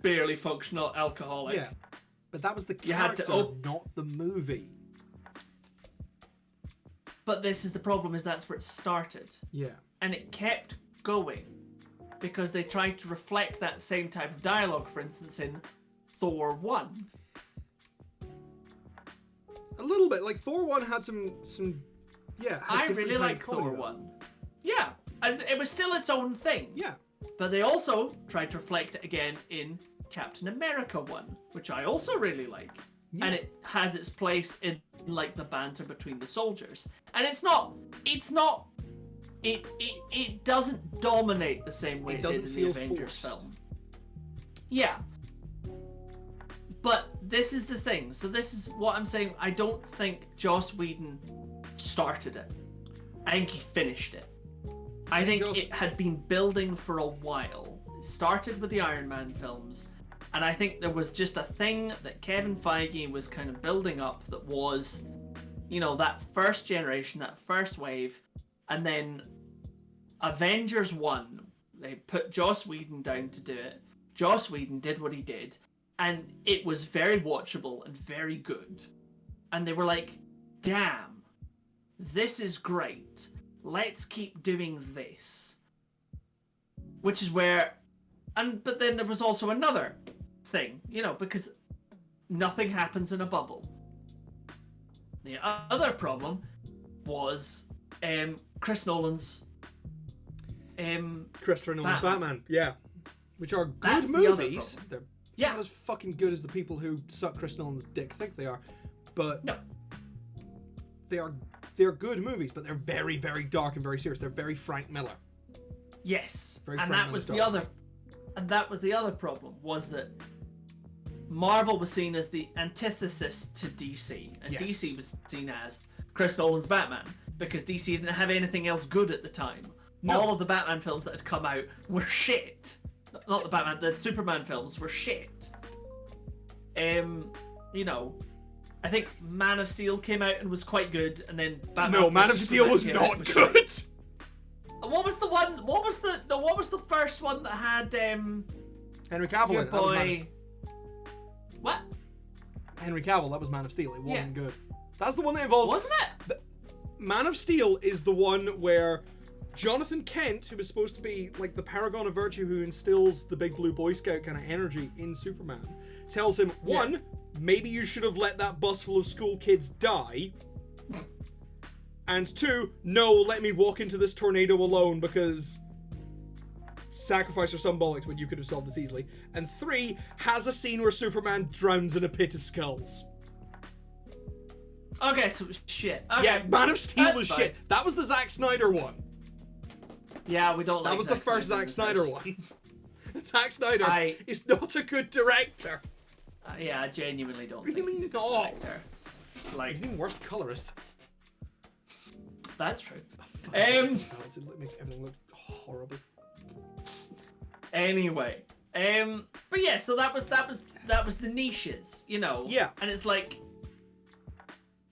barely functional alcoholic. Yeah, but that was the character, not the movie. But this is the problem, is that's where it started. Yeah. And it kept going because they tried to reflect that same type of dialogue, for instance, in Thor 1. A little bit. Like, Thor 1 had some I really like Thor 1. Yeah. And it was still its own thing. Yeah. But they also tried to reflect it again in Captain America 1, which I also really like. Yeah. And it has its place in, like, the banter between the soldiers. And it doesn't dominate the same way it did in the Avengers film. Yeah. But this is the thing. So this is what I'm saying. I don't think Joss Whedon started it. I think he finished it. I think it had been building for a while. It started with the Iron Man films. And I think there was just a thing that Kevin Feige was kind of building up that was, that first generation, that first wave. And then Avengers 1, they put Joss Whedon down to do it. Joss Whedon did what he did. And it was very watchable and very good. And they were like, damn, this is great. Let's keep doing this. Which is where... But then there was also another thing, because nothing happens in a bubble. The other problem was Christopher Nolan's Batman. Yeah. Which are good movies. They're not as fucking good as the people who suck Chris Nolan's dick think they are. But no. They're good movies, but they're very, very dark and very serious. They're very Frank Miller. Yes. And that was the other problem, was that Marvel was seen as the antithesis to DC, and DC was seen as Chris Nolan's Batman, because DC didn't have anything else good at the time. No. All of the Batman films that had come out were shit. Not the Batman, the Superman films were shit. I think Man of Steel came out and was quite good, and then Batman. No, Man of Steel was not good. And what was the one? What was the first one that had Henry Cavill? Your boy. What? Henry Cavill. That was Man of Steel. It wasn't good. That's the one that involves. Wasn't it? Man of Steel is the one where Jonathan Kent, who is supposed to be like the paragon of virtue, who instills the big blue Boy Scout kind of energy in Superman, tells him, one, maybe you should have let that bus full of school kids die. And two, no, let me walk into this tornado alone because sacrifice or some bollocks when you could have solved this easily. And three, has a scene where Superman drowns in a pit of skulls. Okay, so it was shit. Okay. Yeah, Man of Steel was shit. That was the Zack Snyder one. Yeah, we don't like that was the first Zack Snyder one. Zack Snyder is not a good director. Yeah, I genuinely don't really think he's a good not. director. Like, he's even worse colorist. that's true. It makes everything look horrible. Anyway, but yeah, so that was the niches, you know. Yeah. And it's like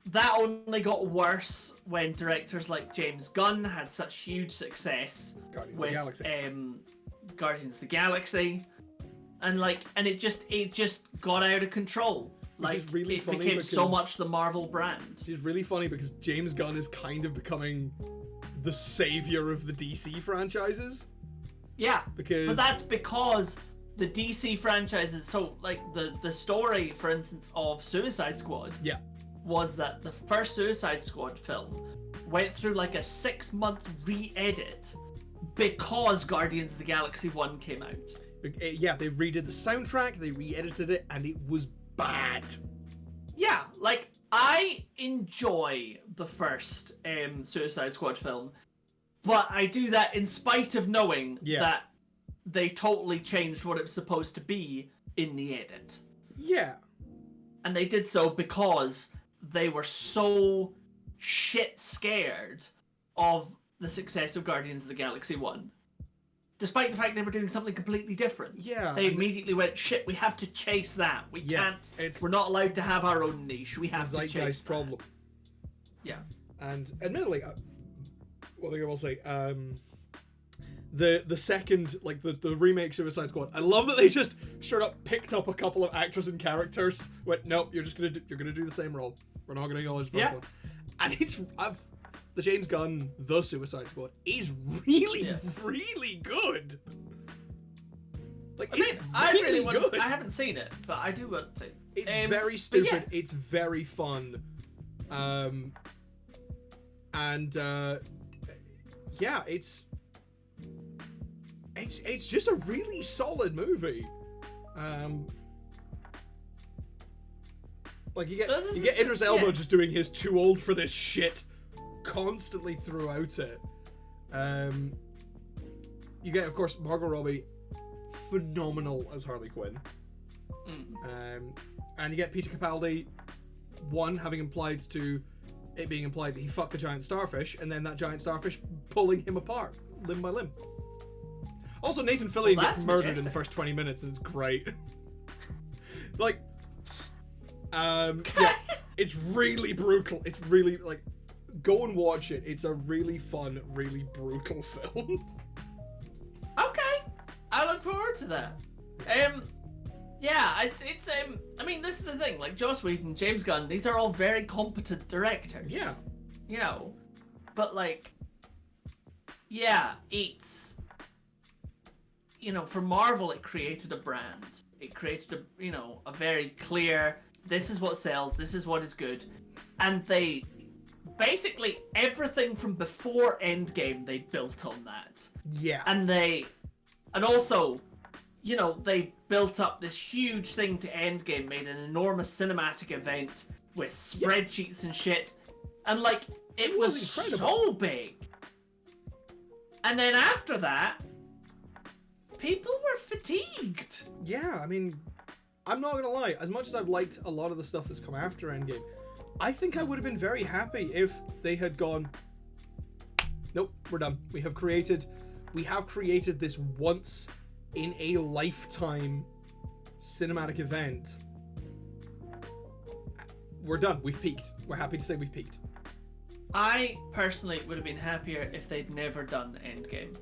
that only got worse when directors like James Gunn had such huge success Guardians with of the Galaxy. Guardians of the Galaxy, and it just got out of control. Which is really funny became so because- much the Marvel brand. Which is really funny because James Gunn is kind of becoming the savior of the DC franchises. Yeah, Because but that's because the DC franchises. So, like the story, for instance, of Suicide Squad. Yeah. Was that the first Suicide Squad film went through like a 6-month re-edit because Guardians of the Galaxy 1 came out. Yeah, they redid the soundtrack, they re-edited it, and it was bad. Yeah, like I enjoy the first Suicide Squad film, but I do that in spite of knowing that they totally changed what it was supposed to be in the edit. Yeah. And they did so because they were so shit scared of the success of Guardians of the Galaxy 1. Despite the fact they were doing something completely different. Yeah. They immediately went, shit, we have to chase that. We can't, we're not allowed to have our own niche. We have to chase zeitgeist that. problem. Yeah. And admittedly, one thing I will say, the second, like the remake Suicide Squad, I love that they just straight up picked up a couple of actors and characters, went, nope, you're gonna do the same role. We're not gonna acknowledge the first one. And it's the James Gunn The Suicide Squad is really good. Like, I really want good. to, I haven't seen it, but I do want to. It's very stupid. It's very fun. It's just a really solid movie. Like you get Idris Elba just doing his too old for this shit constantly throughout it. You get, of course, Margot Robbie, phenomenal as Harley Quinn. And you get Peter Capaldi, being implied that he fucked a giant starfish, and then that giant starfish pulling him apart, limb by limb. Also, Nathan Fillion gets murdered in the first 20 minutes, and it's great. Like, yeah, it's really brutal. It's really, like, go and watch it. It's a really fun, really brutal film. Okay, I look forward to that. Yeah, it's I mean, this is the thing. Like Joss Whedon, James Gunn, these are all very competent directors. Yeah. You know, but like, yeah, it's, you know, for Marvel, it created a brand. It created a very clear, this is what sells, this is what is good. And they, basically everything from before Endgame, they built on that. Yeah. And also, you know, they built up this huge thing to Endgame, made an enormous cinematic event with spreadsheets and shit. And like, it was so big. And then after that, people were fatigued. Yeah, I mean, I'm not gonna lie. As much as I've liked a lot of the stuff that's come after Endgame, I think I would have been very happy if they had gone, nope, we're done. We have created this once in a lifetime cinematic event. We're done. We've peaked. We're happy to say we've peaked. I personally would have been happier if they'd never done Endgame.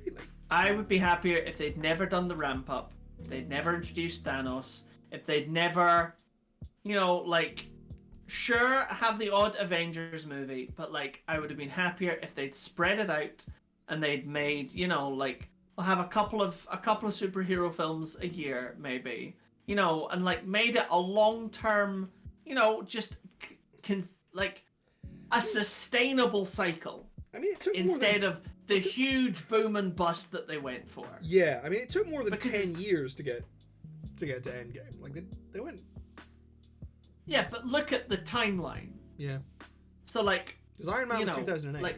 Really? I would be happier if they'd never done the ramp up, they'd never introduced Thanos, if they'd never, you know, like, sure, have the odd Avengers movie, but like, I would have been happier if they'd spread it out and they'd made, you know, like, we'll have a couple of superhero films a year, maybe, you know, and like made it a long-term, you know, just like a sustainable cycle. I mean, it took instead of the huge boom and bust that they went for. Yeah, I mean, it took more than Because 10 years to get to Endgame. Like they went. Yeah, but look at the timeline. Yeah. So like, because Iron Man was 2008. Like,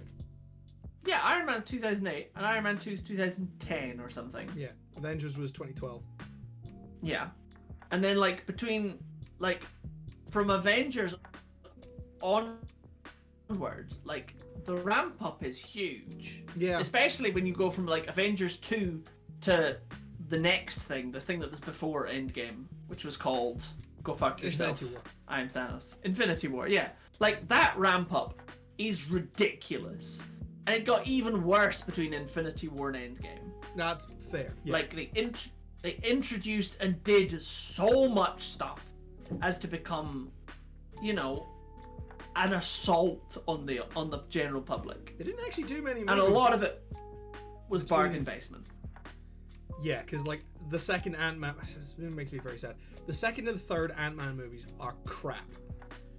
yeah, Iron Man 2008 and Iron Man 2 is 2010 or something. Yeah, Avengers was 2012. Yeah, and then like between like from Avengers onward, like the ramp up is huge. Yeah. Especially when you go from like Avengers 2 to the next thing, the thing that was before Endgame, which was called Go Fuck Yourself. Infinity War. I am Thanos. Infinity War, yeah. Like that ramp up is ridiculous. And it got even worse between Infinity War and Endgame. That's fair. Yeah. Like they introduced and did so much stuff as to become, you know, an assault on the general public. They didn't actually do many movies. And a lot of it was bargain basement. Yeah, because like the second Ant-Man, this makes me very sad. The second and the third Ant-Man movies are crap.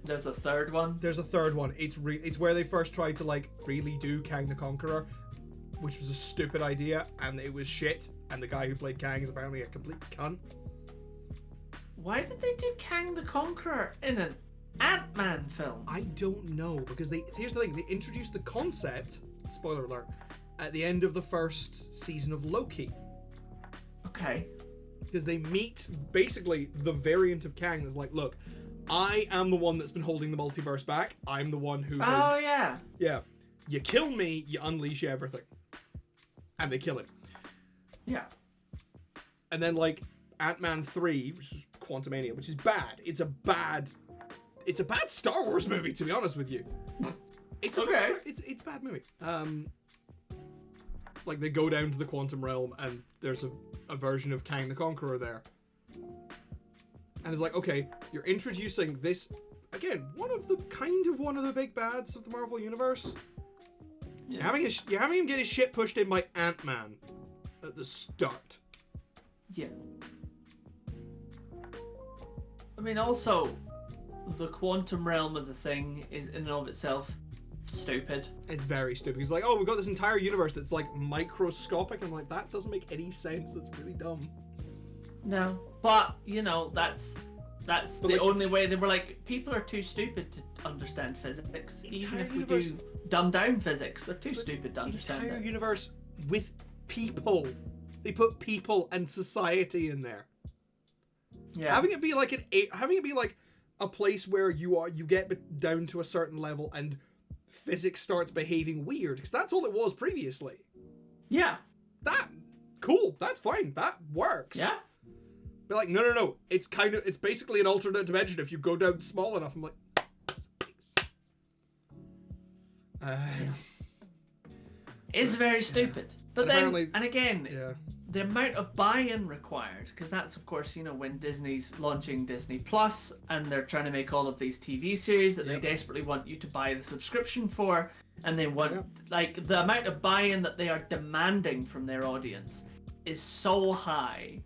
There's a third one. There's a third one. It's where they first tried to like really do Kang the Conqueror, which was a stupid idea, and it was shit. And the guy who played Kang is apparently a complete cunt. Why did they do Kang the Conqueror in an Ant-Man film? I don't know, because here's the thing, they introduced the concept, spoiler alert, at the end of the first season of Loki. Okay. Because they meet basically the variant of Kang that's like, look, I am the one that's been holding the multiverse back. I'm the one who has... Oh, yeah. Yeah. You kill me, you unleash everything. And they kill him. Yeah. And then, like, Ant-Man 3, which is Quantumania, which is bad. It's a bad Star Wars movie, to be honest with you. It's okay. It's a bad movie. Like, they go down to the quantum realm, and there's a version of Kang the Conqueror there. And it's like, okay, you're introducing this, again, one of the big bads of the Marvel Universe. Yeah. You're having him get his shit pushed in by Ant-Man at the start. Yeah. I mean, also, the quantum realm as a thing is in and of itself stupid. It's very stupid. He's like, oh, we've got this entire universe that's like microscopic. I'm like, that doesn't make any sense. That's really dumb. No, but you know, that's But, the like, only way. They were like, people are too stupid to understand physics. Even if we do dumb down physics, they're too stupid to understand Entire it. universe with people. They put people and society in there. Yeah. Having it be like a place where you get down to a certain level and physics starts behaving weird, because that's all it was previously. Yeah. Cool. That's fine. That works. Yeah. But like, no. It's basically an alternate dimension if you go down small enough. I'm like, It's very stupid. But and then, apparently, and again, yeah. the amount of buy-in required, because that's of course, you know, when Disney's launching Disney Plus and they're trying to make all of these TV series that they desperately want you to buy the subscription for, and they want like the amount of buy-in that they are demanding from their audience is so high.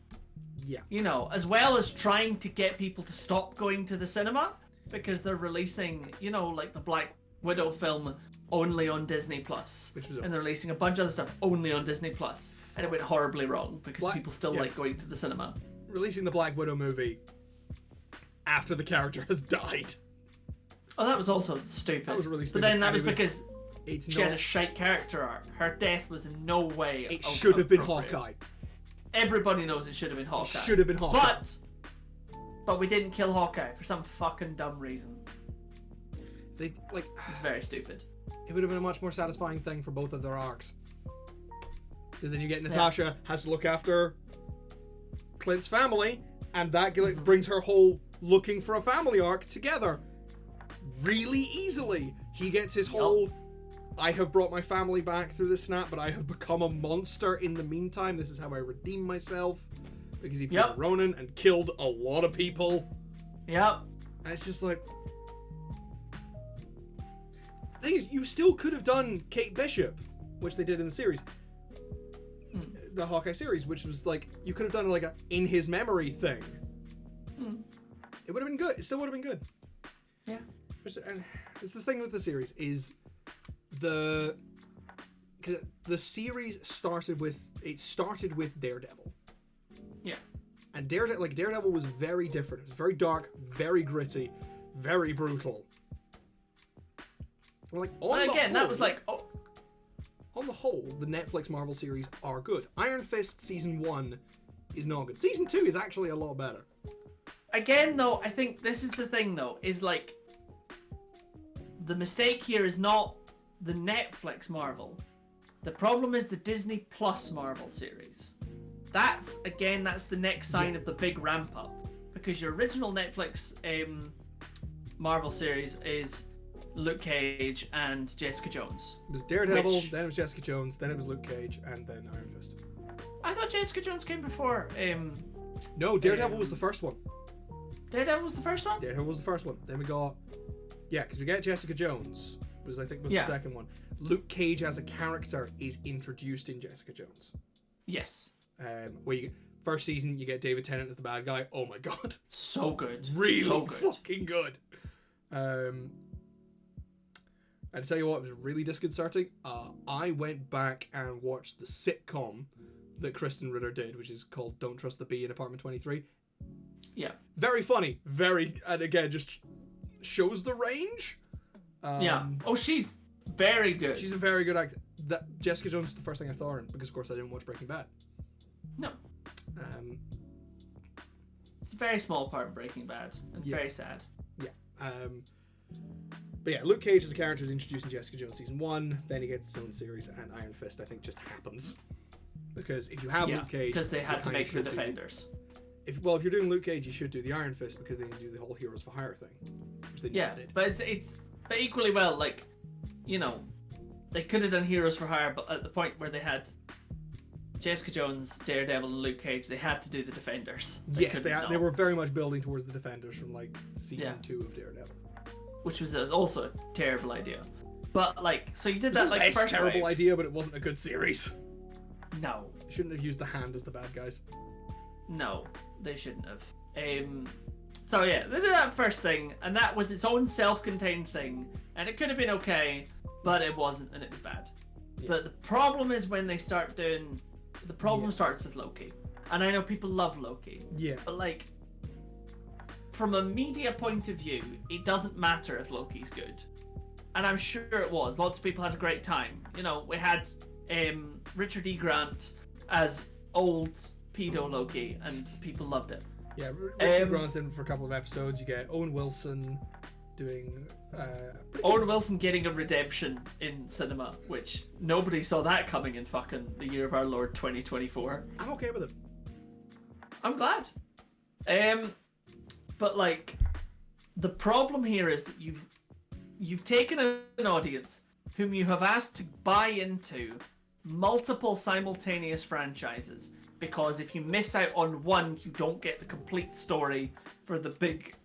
Yeah. You know, as well as trying to get people to stop going to the cinema because they're releasing, you know, like the Black Widow film only on Disney Plus, and they're releasing a bunch of other stuff only on Disney Plus, and it went horribly wrong because people still like going to the cinema. Releasing the Black Widow movie after the character has died. Oh, that was also stupid. That was really stupid. But then that was because she had a shite character arc. Her death was in no way. It should have been Hawkeye. Everybody knows it should have been Hawkeye. It should have been Hawkeye. But we didn't kill Hawkeye for some fucking dumb reason. It's very stupid. It would have been a much more satisfying thing for both of their arcs. Because then you get Natasha has to look after Clint's family, and that brings her whole looking for a family arc together really easily. He gets his whole, I have brought my family back through this snap, but I have become a monster in the meantime. This is how I redeem myself. Because he played Ronan and killed a lot of people. Yep. And it's just like... The thing is, you still could have done Kate Bishop, which they did in the series. The Hawkeye series, which was like, you could have done like a in his memory thing. It would have been good. It still would have been good. Yeah. And it's the thing with the series is the series started with Daredevil. Yeah. And Daredevil was very different. It was very dark, very gritty, very brutal. Like, that was like, on the whole, the Netflix Marvel series are good. Iron Fist Season 1 is not good. Season 2 is actually a lot better. Again, though, I think this is the thing, though, is like, the mistake here is not the Netflix Marvel. The problem is the Disney Plus Marvel series. That's the next sign of the big ramp up, because your original Netflix Marvel series is Luke Cage and Jessica Jones. It was Daredevil, then it was Jessica Jones, then it was Luke Cage, and then Iron Fist. I thought Jessica Jones came before. No, Daredevil was the first one. Daredevil was the first one? Daredevil was the first one. Then we got... Yeah, because we get Jessica Jones, was the second one. Luke Cage as a character is introduced in Jessica Jones. Yes. Where first season you get David Tennant as the bad guy. Oh my god. So good. Really so good. Fucking good. And to tell you what was really disconcerting, I went back and watched the sitcom that Kristen Ritter did, which is called Don't Trust the Bee in Apartment 23. Yeah. Very funny. And again, just shows the range. Yeah. Oh, she's very good. She's a very good actor. Jessica Jones was the first thing I saw her in, because of course I didn't watch Breaking Bad. No. It's a very small part of Breaking Bad, and very sad. Yeah. But yeah, Luke Cage as a character is introduced in Jessica Jones season 1, then he gets his own series, and Iron Fist I think just happens. Because if you have Luke Cage... because they had to make the Defenders. If you're doing Luke Cage, you should do the Iron Fist, because then you do the whole Heroes for Hire thing. Which they never did. But but equally well, like, you know, they could have done Heroes for Hire, but at the point where they had Jessica Jones, Daredevil, and Luke Cage, they had to do the Defenders. They were very much building towards the Defenders from like season 2 of Daredevil, which was also a terrible idea. But like, so you did that like first first terrible wave. idea, but it wasn't a good series. No, you shouldn't have used the Hand as the bad guys. No, they shouldn't have. So yeah, they did that first thing, and that was its own self-contained thing, and it could have been okay, but it wasn't, and it was bad. Yeah. But the problem is when they start doing... The problem starts with Loki. And I know people love Loki. Yeah. But like, from a media point of view, it doesn't matter if Loki's good. And I'm sure it was. Lots of people had a great time. You know, we had Richard E. Grant as old pedo Loki, and people loved it. Yeah, Richard Grant's in for a couple of episodes. You get Owen Wilson doing... Owen Wilson getting a redemption in cinema, which nobody saw that coming in fucking the year of our Lord 2024. I'm okay with it. I'm glad. But like, the problem here is that you've taken an audience whom you have asked to buy into multiple simultaneous franchises, because if you miss out on one, you don't get the complete story for the big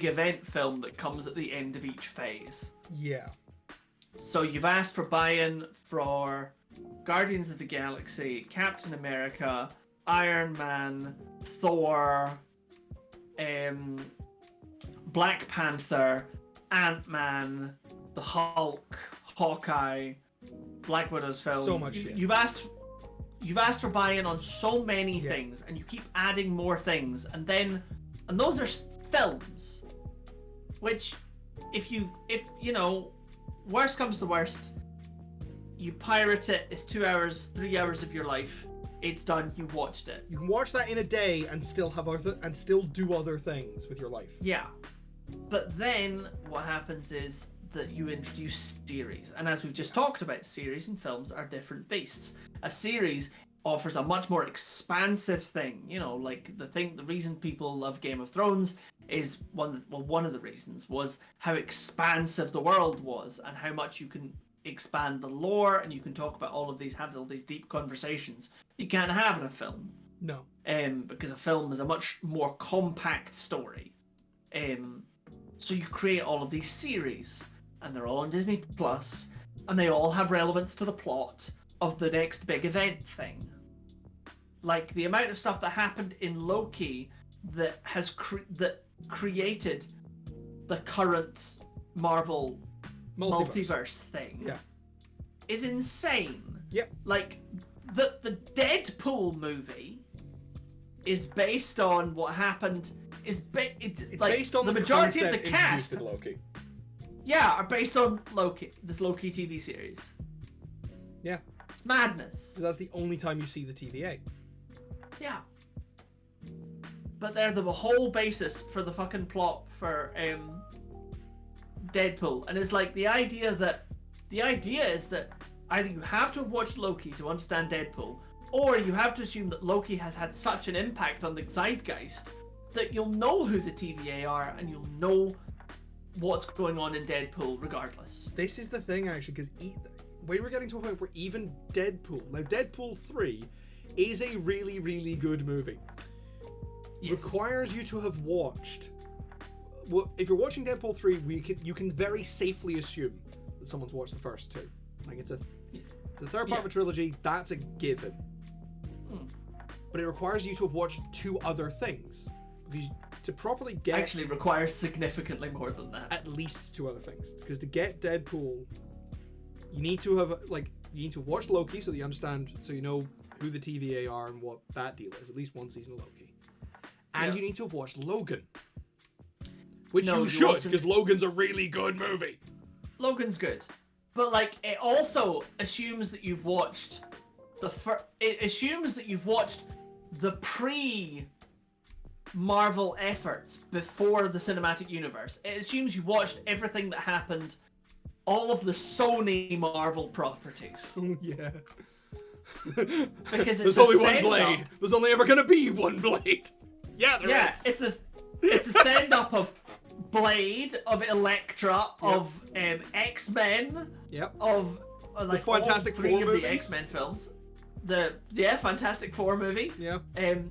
event film that comes at the end of each phase. Yeah. So you've asked for buy-in for Guardians of the Galaxy, Captain America, Iron Man, Thor, Black Panther, Ant-Man, the Hulk, Hawkeye, Black Widow's film. So much shit. You've asked for buy-in on so many things, and you keep adding more things, and those are films, which if you know, worst comes to worst, you pirate it, it's 2 hours, 3 hours of your life, it's done, you watched it. You can watch that in a day and still do other things with your life. Yeah. But then what happens is that you introduce series, and as we've just talked about, series and films are different beasts. A series offers a much more expansive thing, you know, like the reason people love Game of Thrones is one of the reasons was how expansive the world was, and how much you can expand the lore, and you can talk about have all these deep conversations you can't have in a film. No. Because a film is a much more compact story. So you create all of these series, and they're all on Disney Plus, and they all have relevance to the plot of the next big event thing. Like the amount of stuff that happened in Loki that has created the current Marvel multiverse thing is insane. Yep. Like the Deadpool movie is based on what happened. It's based on the majority of the concept cast. in Loki. Yeah, are based on Loki, this Loki TV series. Yeah. It's madness. Because that's the only time you see the TVA. Yeah. But they're the whole basis for the fucking plot for Deadpool, and it's like the idea is that either you have to have watched Loki to understand Deadpool, or you have to assume that Loki has had such an impact on the zeitgeist that you'll know who the TVA are and you'll know what's going on in Deadpool regardless. This is the thing, actually, because when we're getting to a point where even Deadpool... Now, Deadpool 3 is a really, really good movie. Yes. Requires you to have watched... Well, if you're watching Deadpool 3, you can very safely assume that someone's watched the first two. Like, it's the third part of a trilogy, that's a given. But it requires you to have watched two other things. Because to properly get... Actually requires significantly more than that. At least two other things. Because to get Deadpool, you need to have, watched Loki so that you understand, so you know who the TVA are and what that deal is. At least one season of Loki. And you need to have watched Logan. Which you should, because Logan's a really good movie. Logan's good. But, like, it also assumes that you've watched it assumes that you've watched the pre-Marvel efforts before the cinematic universe. It assumes you watched everything that happened, all of the Sony Marvel properties. Oh, yeah. Because there's only one blade. There's only ever gonna be one blade. Yeah, there is. It's a send-up of Blade, of Elektra, of X-Men, of like the Fantastic all three Four of movies. The X-Men films. The Fantastic Four movie. Yeah. It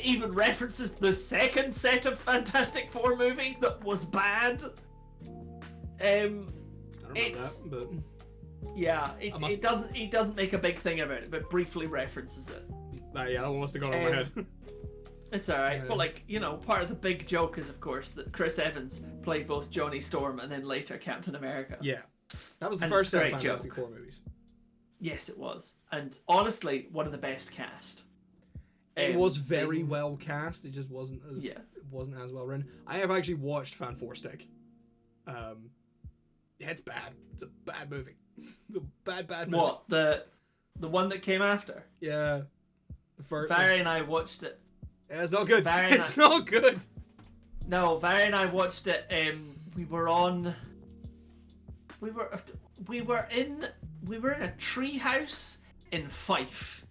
even references the second set of Fantastic Four movie that was bad. I don't know that, but yeah, it doesn't make a big thing about it, but briefly references it. Yeah, that one must have gone over my head. It's alright, but like, you know, part of the big joke is, of course, that Chris Evans played both Johnny Storm and then later Captain America. Yeah. That was the first set of Fantastic Four movies. Yes, it was. And honestly, one of the best cast. It was very well cast, it just wasn't as well written. I have actually watched Fan Four Stick. Yeah, it's bad. It's a bad movie. It's a bad movie. What? The one that came after? Yeah. The first Barry and I watched it. Yeah, it's not good. It's not good. No, Barry and I watched it. We were in a tree house in Fife.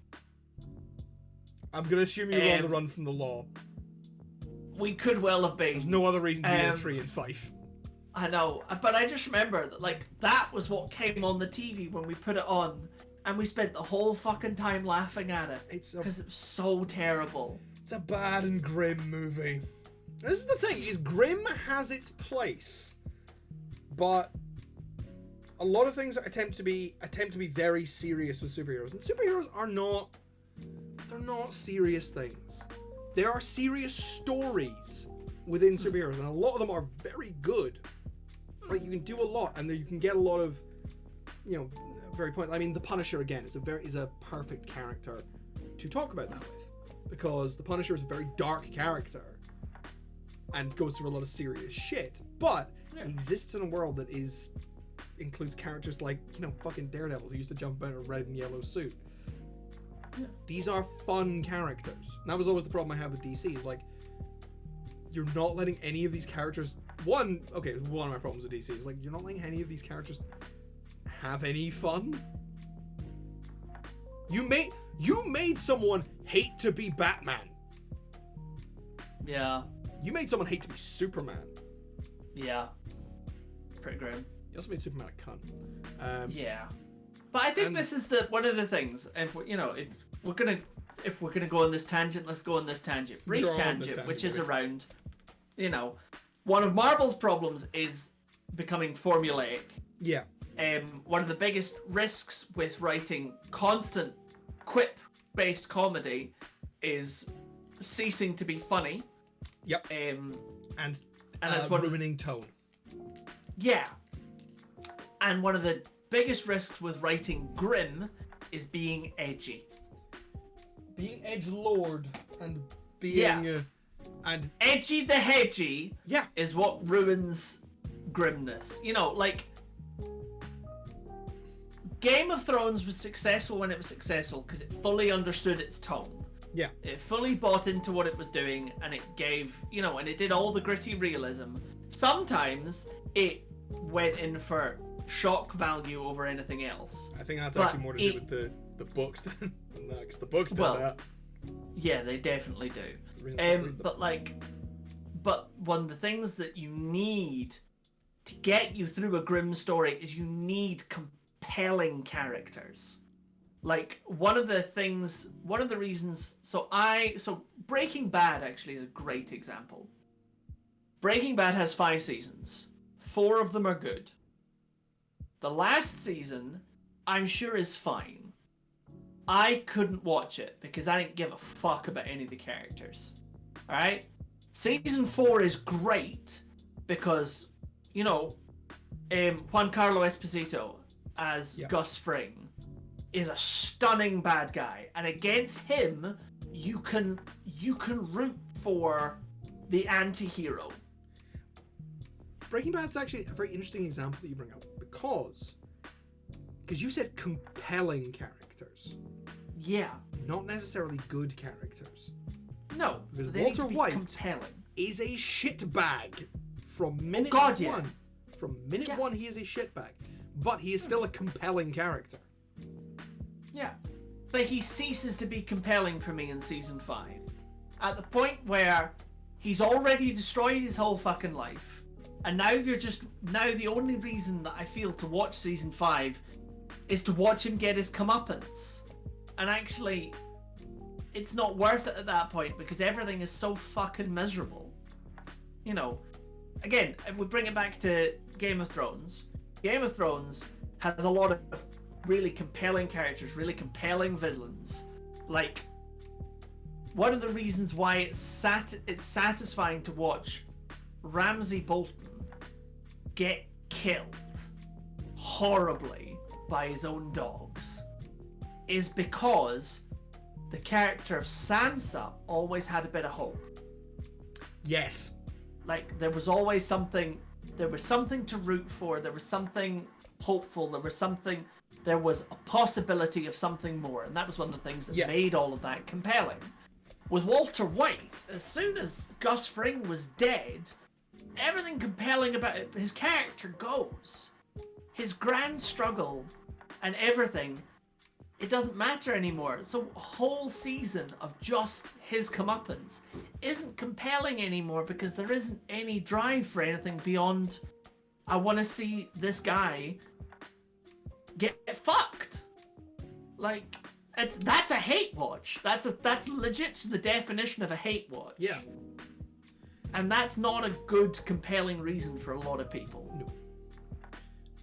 I'm gonna assume you were on the run from the law. We could well have been. There's no other reason to be in a tree in Fife. I know, but I just remember that, like, that was what came on the TV when we put it on, and we spent the whole fucking time laughing at it because it was so terrible. It's a bad and grim movie. This is the thing: is grim has its place, but a lot of things attempt to be very serious with superheroes, and superheroes are not. They're not serious things. There are serious stories within superheroes, and a lot of them are very good. Like, you can do a lot, and you can get a lot of, you know, very point. I mean, the Punisher again is a perfect character to talk about that with, because the Punisher is a very dark character and goes through a lot of serious shit, but he exists in a world that includes characters like, you know, fucking Daredevil, who used to jump out in a red and yellow suit. Yeah. These are fun characters. And that was always the problem I had with DC, is like, you're not letting any of these characters... One of my problems with DC is, like, you're not letting any of these characters have any fun. You made someone hate to be Batman. Yeah. You made someone hate to be Superman. Yeah. Pretty grim. You also made Superman a cunt. Yeah. But I think this is one of the things, and you know, if we're gonna go on this tangent, let's go on this tangent. Brief tangent, which is around, you know, one of Marvel's problems is becoming formulaic. Yeah. One of the biggest risks with writing constant quip-based comedy is ceasing to be funny. Yep. And that's ruining tone. Yeah. And one of the biggest risks with writing grim is being edgy. Being edgelord and being and edgy the hedgy is what ruins grimness. You know, like, Game of Thrones was successful when it was successful because it fully understood its tone. Yeah. It fully bought into what it was doing, and it gave, you know, and it did all the gritty realism. Sometimes it went in for shock value over anything else. I think that's But actually more to do with the books than that, because the books did that. Yeah, they definitely do. But one of the things that you need to get you through a grim story is you need compelling characters. Like, one of the reasons, so Breaking Bad actually is a great example. Breaking Bad has 5 seasons. 4 of them are good. The last season, I'm sure, is fine. I couldn't watch it because I didn't give a fuck about any of the characters. Alright? Season 4 is great because, you know, Giancarlo Esposito as Gus Fring is a stunning bad guy, and against him you can root for the anti-hero. Breaking Bad's actually a very interesting example that you bring up because you said compelling characters. Yeah. Not necessarily good characters. No. Because they Walter need to be White compelling. is a shitbag from minute one. Yeah. From minute one, he is a shitbag, but he is still a compelling character. Yeah. But he ceases to be compelling for me in season 5. At the point where he's already destroyed his whole fucking life, and now the only reason that I feel to watch season 5 is to watch him get his comeuppance. And actually, it's not worth it at that point because everything is so fucking miserable. You know, again, if we bring it back to Game of Thrones has a lot of really compelling characters, really compelling villains. Like, one of the reasons why it's satisfying to watch Ramsay Bolton get killed horribly by his own dogs is because the character of Sansa always had a bit of hope. Yes. Like, there was always something to root for, there was something hopeful, there was a possibility of something more, and that was one of the things that made all of that compelling. With Walter White, as soon as Gus Fring was dead, everything compelling about his character goes. His grand struggle and everything, it doesn't matter anymore. So a whole season of just his comeuppance isn't compelling anymore because there isn't any drive for anything beyond, I want to see this guy get fucked. Like, that's a hate watch. That's legit the definition of a hate watch. Yeah. And that's not a good, compelling reason for a lot of people. No.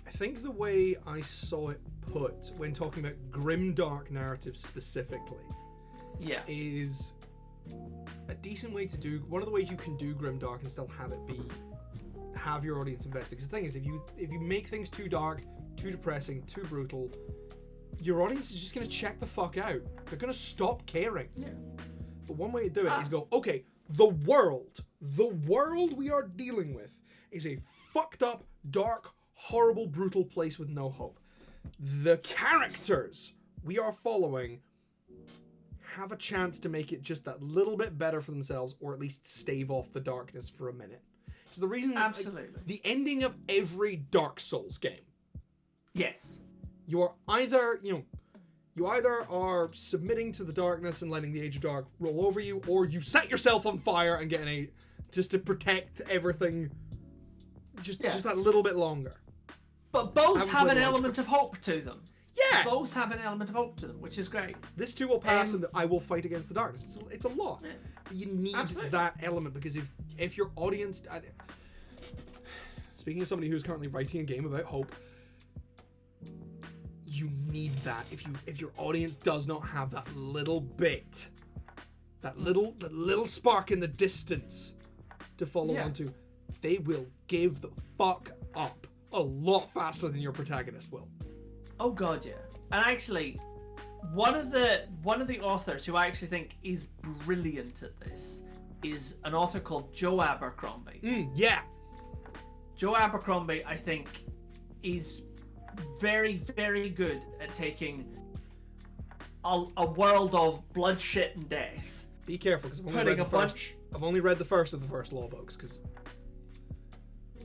I think the way I saw it put when talking about grimdark narratives specifically is a decent way to do. One of the ways you can do grimdark and still have your audience invested. Because the thing is, if you make things too dark, too depressing, too brutal, your audience is just going to check the fuck out. They're going to stop caring. Yeah. But one way to do it is go, okay, the world we are dealing with is a fucked up, dark, horrible, brutal place with no hope. The characters we are following have a chance to make it just that little bit better for themselves, or at least stave off the darkness for a minute. So the reason, absolutely, the ending of every Dark Souls game. Yes. You are either are submitting to the darkness and letting the Age of Dark roll over you, or you set yourself on fire and get just to protect everything just that little bit longer. But both have an element of hope to them. Yeah! Both have an element of hope to them, which is great. This too will pass and I will fight against the darkness. It's a lot. Yeah. But you need that element, because if your audience... Speaking of somebody who's currently writing a game about hope, you need that. If your audience does not have that little bit, that little spark in the distance to follow onto, they will give the fuck up a lot faster than your protagonist will. Oh god, yeah. And actually, one of the authors who I actually think is brilliant at this is an author called Joe Abercrombie. Yeah. Joe Abercrombie, I think, is very, very good at taking a world of bloodshed and death. Be careful, because I've only read the first of the first law books, because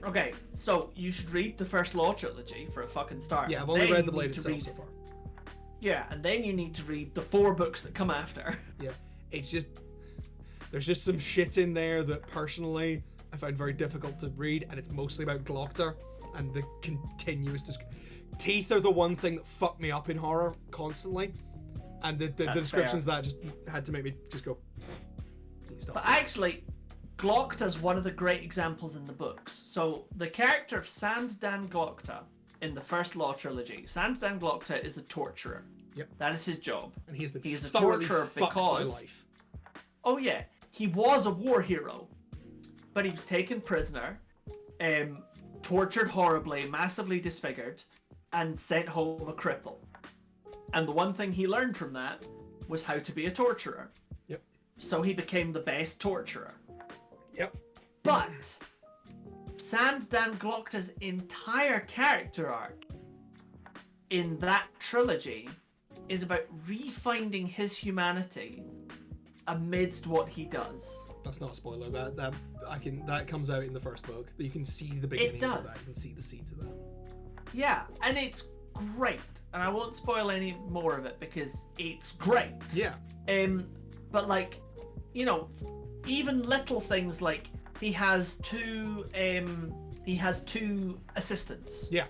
Okay, so you should read the first Law trilogy for a fucking start. Yeah, I've and only then read the you Blade need to itself read- so far. Yeah, and then you need to read the 4 books that come after. Yeah, it's just there's just some shit in there that personally I find very difficult to read, and it's mostly about Glockter and the continuous teeth are the one thing that fucked me up in horror constantly, and the descriptions fair. that just had to make me just go. Stop. But actually, Glockta's one of the great examples in the books. So the character of Sandan Glockta in the first Law trilogy, Sandan Glockta is a torturer. Yep. That is his job. And he has been He's a thoroughly torturer fucked by because life. Oh yeah, he was a war hero, but he was taken prisoner, tortured horribly, massively disfigured, and sent home a cripple. And the one thing he learned from that was how to be a torturer. Yep. So he became the best torturer. Yep. But Sandan Glockta's entire character arc in that trilogy is about refinding his humanity amidst what he does. That's not a spoiler. That comes out in the first book. You can see the beginnings of that. You can see the seeds of that. Yeah, and it's great. And I won't spoil any more of it because it's great. Yeah. But like, you know, even little things like he has two assistants. Yeah.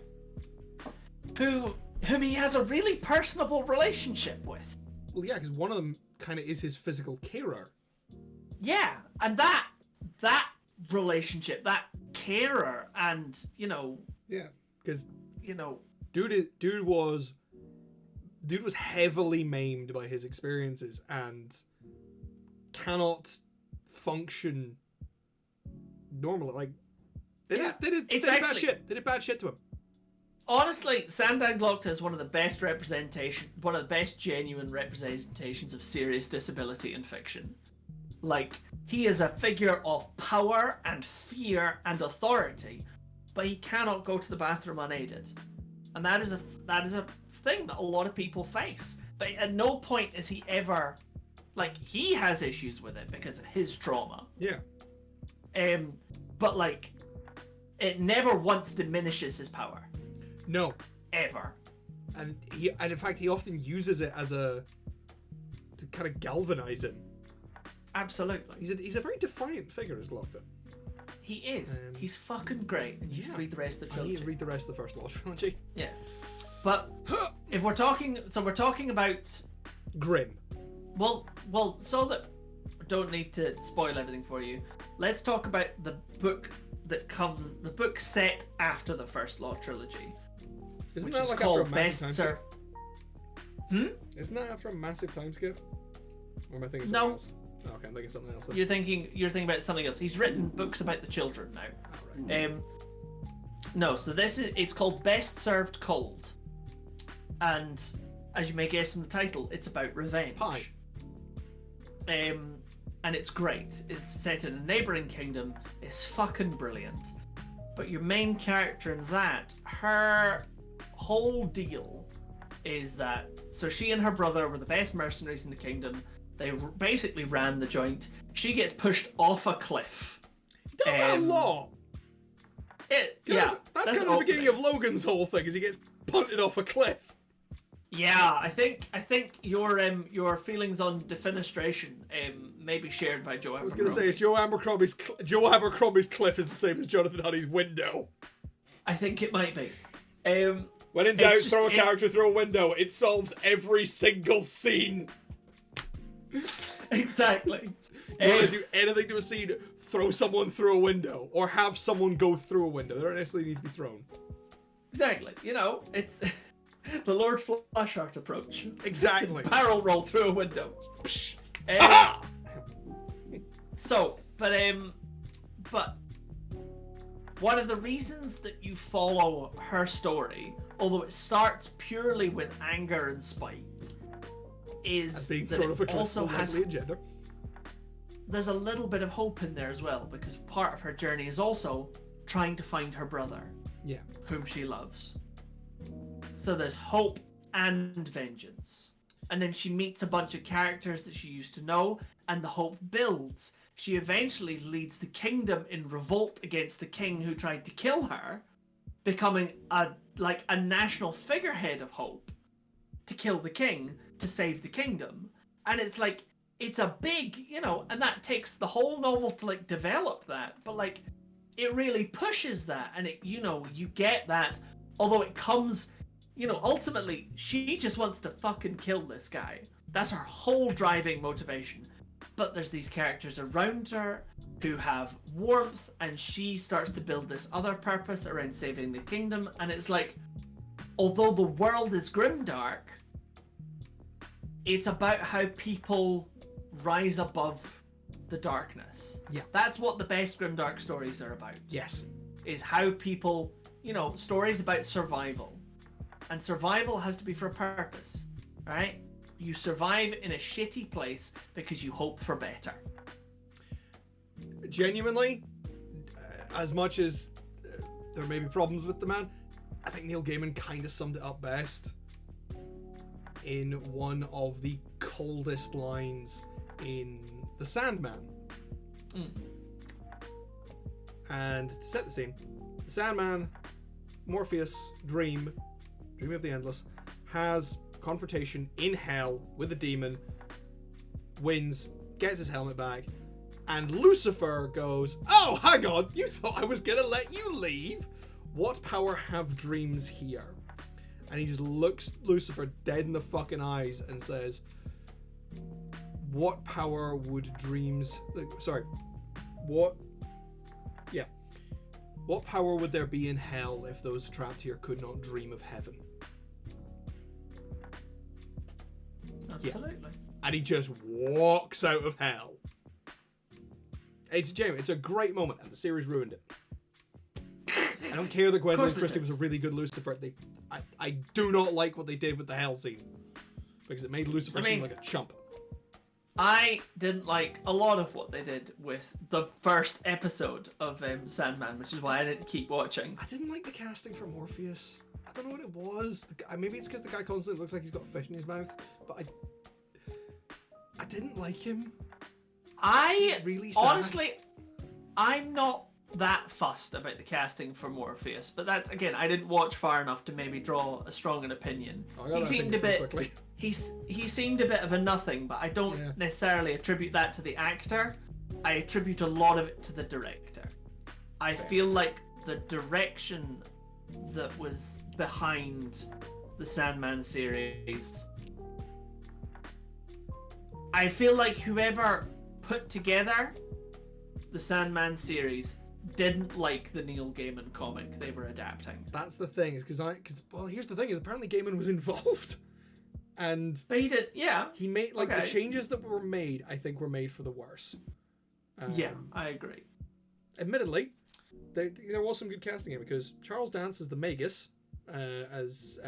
Whom he has a really personable relationship with. Well, yeah, because one of them kind of is his physical carer. Yeah, and that relationship, that carer, and Yeah, because dude was heavily maimed by his experiences and cannot function normally. Like they did bad shit to him. Honestly, Sandan Glockta is one of the best genuine representations of serious disability in fiction. Like, he is a figure of power and fear and authority, but he cannot go to the bathroom unaided. And that is a thing that a lot of people face. But at no point is he ever, like, he has issues with it because of his trauma. Yeah. But like, it never once diminishes his power. No. Ever. And in fact he often uses it to kind of galvanize him. Absolutely. He's a very defiant figure as Glockta. He is. He's fucking great. And you should read the rest of the trilogy. I need to read the rest of the first Law trilogy. Yeah. But if we're talking about Grim. Well, so that we don't need to spoil everything for you, let's talk about the book set after the first Law trilogy. Isn't which that is like called after a massive time skip? Isn't that after a massive time skip? Or am I thinking No. something else? Oh, okay, I'm thinking something else. Then. You're thinking about something else. He's written books about the children now. Oh, right. No, so it's called Best Served Cold. And as you may guess from the title, it's about revenge. Pie. And it's great. It's set in a neighbouring kingdom. It's fucking brilliant. But your main character in that, her whole deal is that, so she and her brother were the best mercenaries in the kingdom. They basically ran the joint. She gets pushed off a cliff. He does that a lot. Yeah, that's kind of the beginning of Logan's whole thing, is he gets punted off a cliff. Yeah, I think your feelings on defenestration may be shared by Joe Abercrombie. I was going to say, Joe Abercrombie's cliff is the same as Jonathan Honey's window. I think it might be. When in doubt, throw a character through a window. It solves every single scene. Exactly. You want to do anything to a scene, throw someone through a window. Or have someone go through a window. They don't necessarily need to be thrown. Exactly. It's the Lord Flashheart approach. Exactly. Barrel roll through a window. But one of the reasons that you follow her story, although it starts purely with anger and spite, is being that thrown off a it cliff also has agenda. There's a little bit of hope in there as well, because part of her journey is also trying to find her brother, whom she loves. So there's hope and vengeance. And then she meets a bunch of characters that she used to know, and the hope builds. she eventually leads the kingdom in revolt against the king who tried to kill her, becoming a national figurehead of hope to kill the king to save the kingdom. And it's like, it's a big, and that takes the whole novel to like develop that, but like it really pushes that, and it, you get that, although it comes, ultimately she just wants to fucking kill this guy. That's her whole driving motivation. But there's these characters around her who have warmth, and she starts to build this other purpose around saving the kingdom. And it's like, although the world is grimdark, it's about how people rise above the darkness. Yeah. That's what the best grimdark stories are about. Yes. Is how people, stories about survival. And survival has to be for a purpose, right? You survive in a shitty place because you hope for better. Genuinely, as much as there may be problems with the man, I think Neil Gaiman kind of summed it up best in one of the coldest lines in The Sandman. And to set the scene, the Sandman, Morpheus, Dream of the Endless, has confrontation in hell with a demon, wins, gets his helmet back, and Lucifer goes, "Oh, hang on, you thought I was gonna let you leave? What power have dreams here?" And he just looks Lucifer dead in the fucking eyes and says, "What power would dreams... What power would there be in hell if those trapped here could not dream of heaven?" Absolutely. Yeah. And he just walks out of hell. It's a great moment, and the series ruined it. I don't care that Gwendolyn Christie was a really good Lucifer. I do not like what they did with the hell scene, because it made Lucifer seem like a chump. I didn't like a lot of what they did with the first episode of Sandman, which is why I didn't keep watching. I didn't like the casting for Morpheus. I don't know what it was. Maybe it's because the guy constantly looks like he's got a fish in his mouth, but I didn't like him. Really sad. Honestly, I'm not that fussed about the casting for Morpheus, but that's, again, I didn't watch far enough to maybe draw a strong an opinion. He seemed a bit quickly. He seemed a bit of a nothing, but I don't necessarily attribute that to the actor. I attribute a lot of it to the director. I feel like the direction that was behind the Sandman series, I feel like whoever put together the Sandman series didn't like the Neil Gaiman comic they were adapting. That's the thing, is here's the thing, is apparently Gaiman was involved. And but he did, yeah. He made, the changes that were made, I think, were made for the worse. Yeah, I agree. Admittedly, there was some good casting here, because Charles Dance as the Magus, as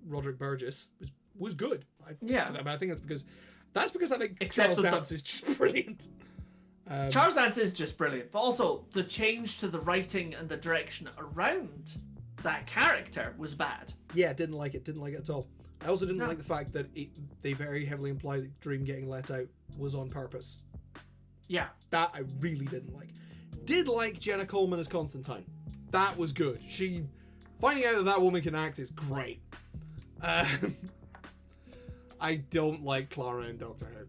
Roderick Burgess, was good. I think that's because I think Charles Dance is just brilliant. Charles Dance is just brilliant, but also the change to the writing and the direction around that character was bad. Yeah, didn't like it at all. I also didn't like the fact that they very heavily implied that Dream getting let out was on purpose. Yeah. That I really didn't like. Did like Jenna Coleman as Constantine. That was good. Finding out that woman can act is great. I don't like Clara in Doctor Who.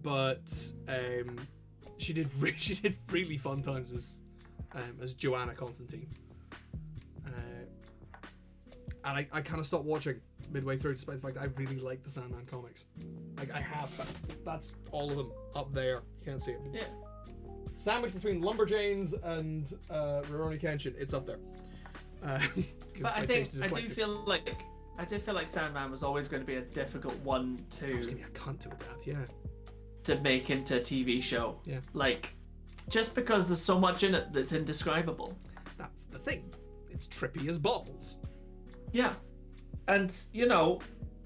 But she did really fun times as Joanna Constantine. And I kind of stopped watching midway through, despite the fact that I really like the Sandman comics. I have. That's all of them up there. You can't see it. Yeah. Sandwich between Lumberjanes and Rurouni Kenshin. It's up there. But I do feel like Sandman was always going to be a difficult one to. I was going to be a cunt to adapt, yeah. To make into a TV show. Yeah. Just because there's so much in it that's indescribable. That's the thing. It's trippy as balls. Yeah. And,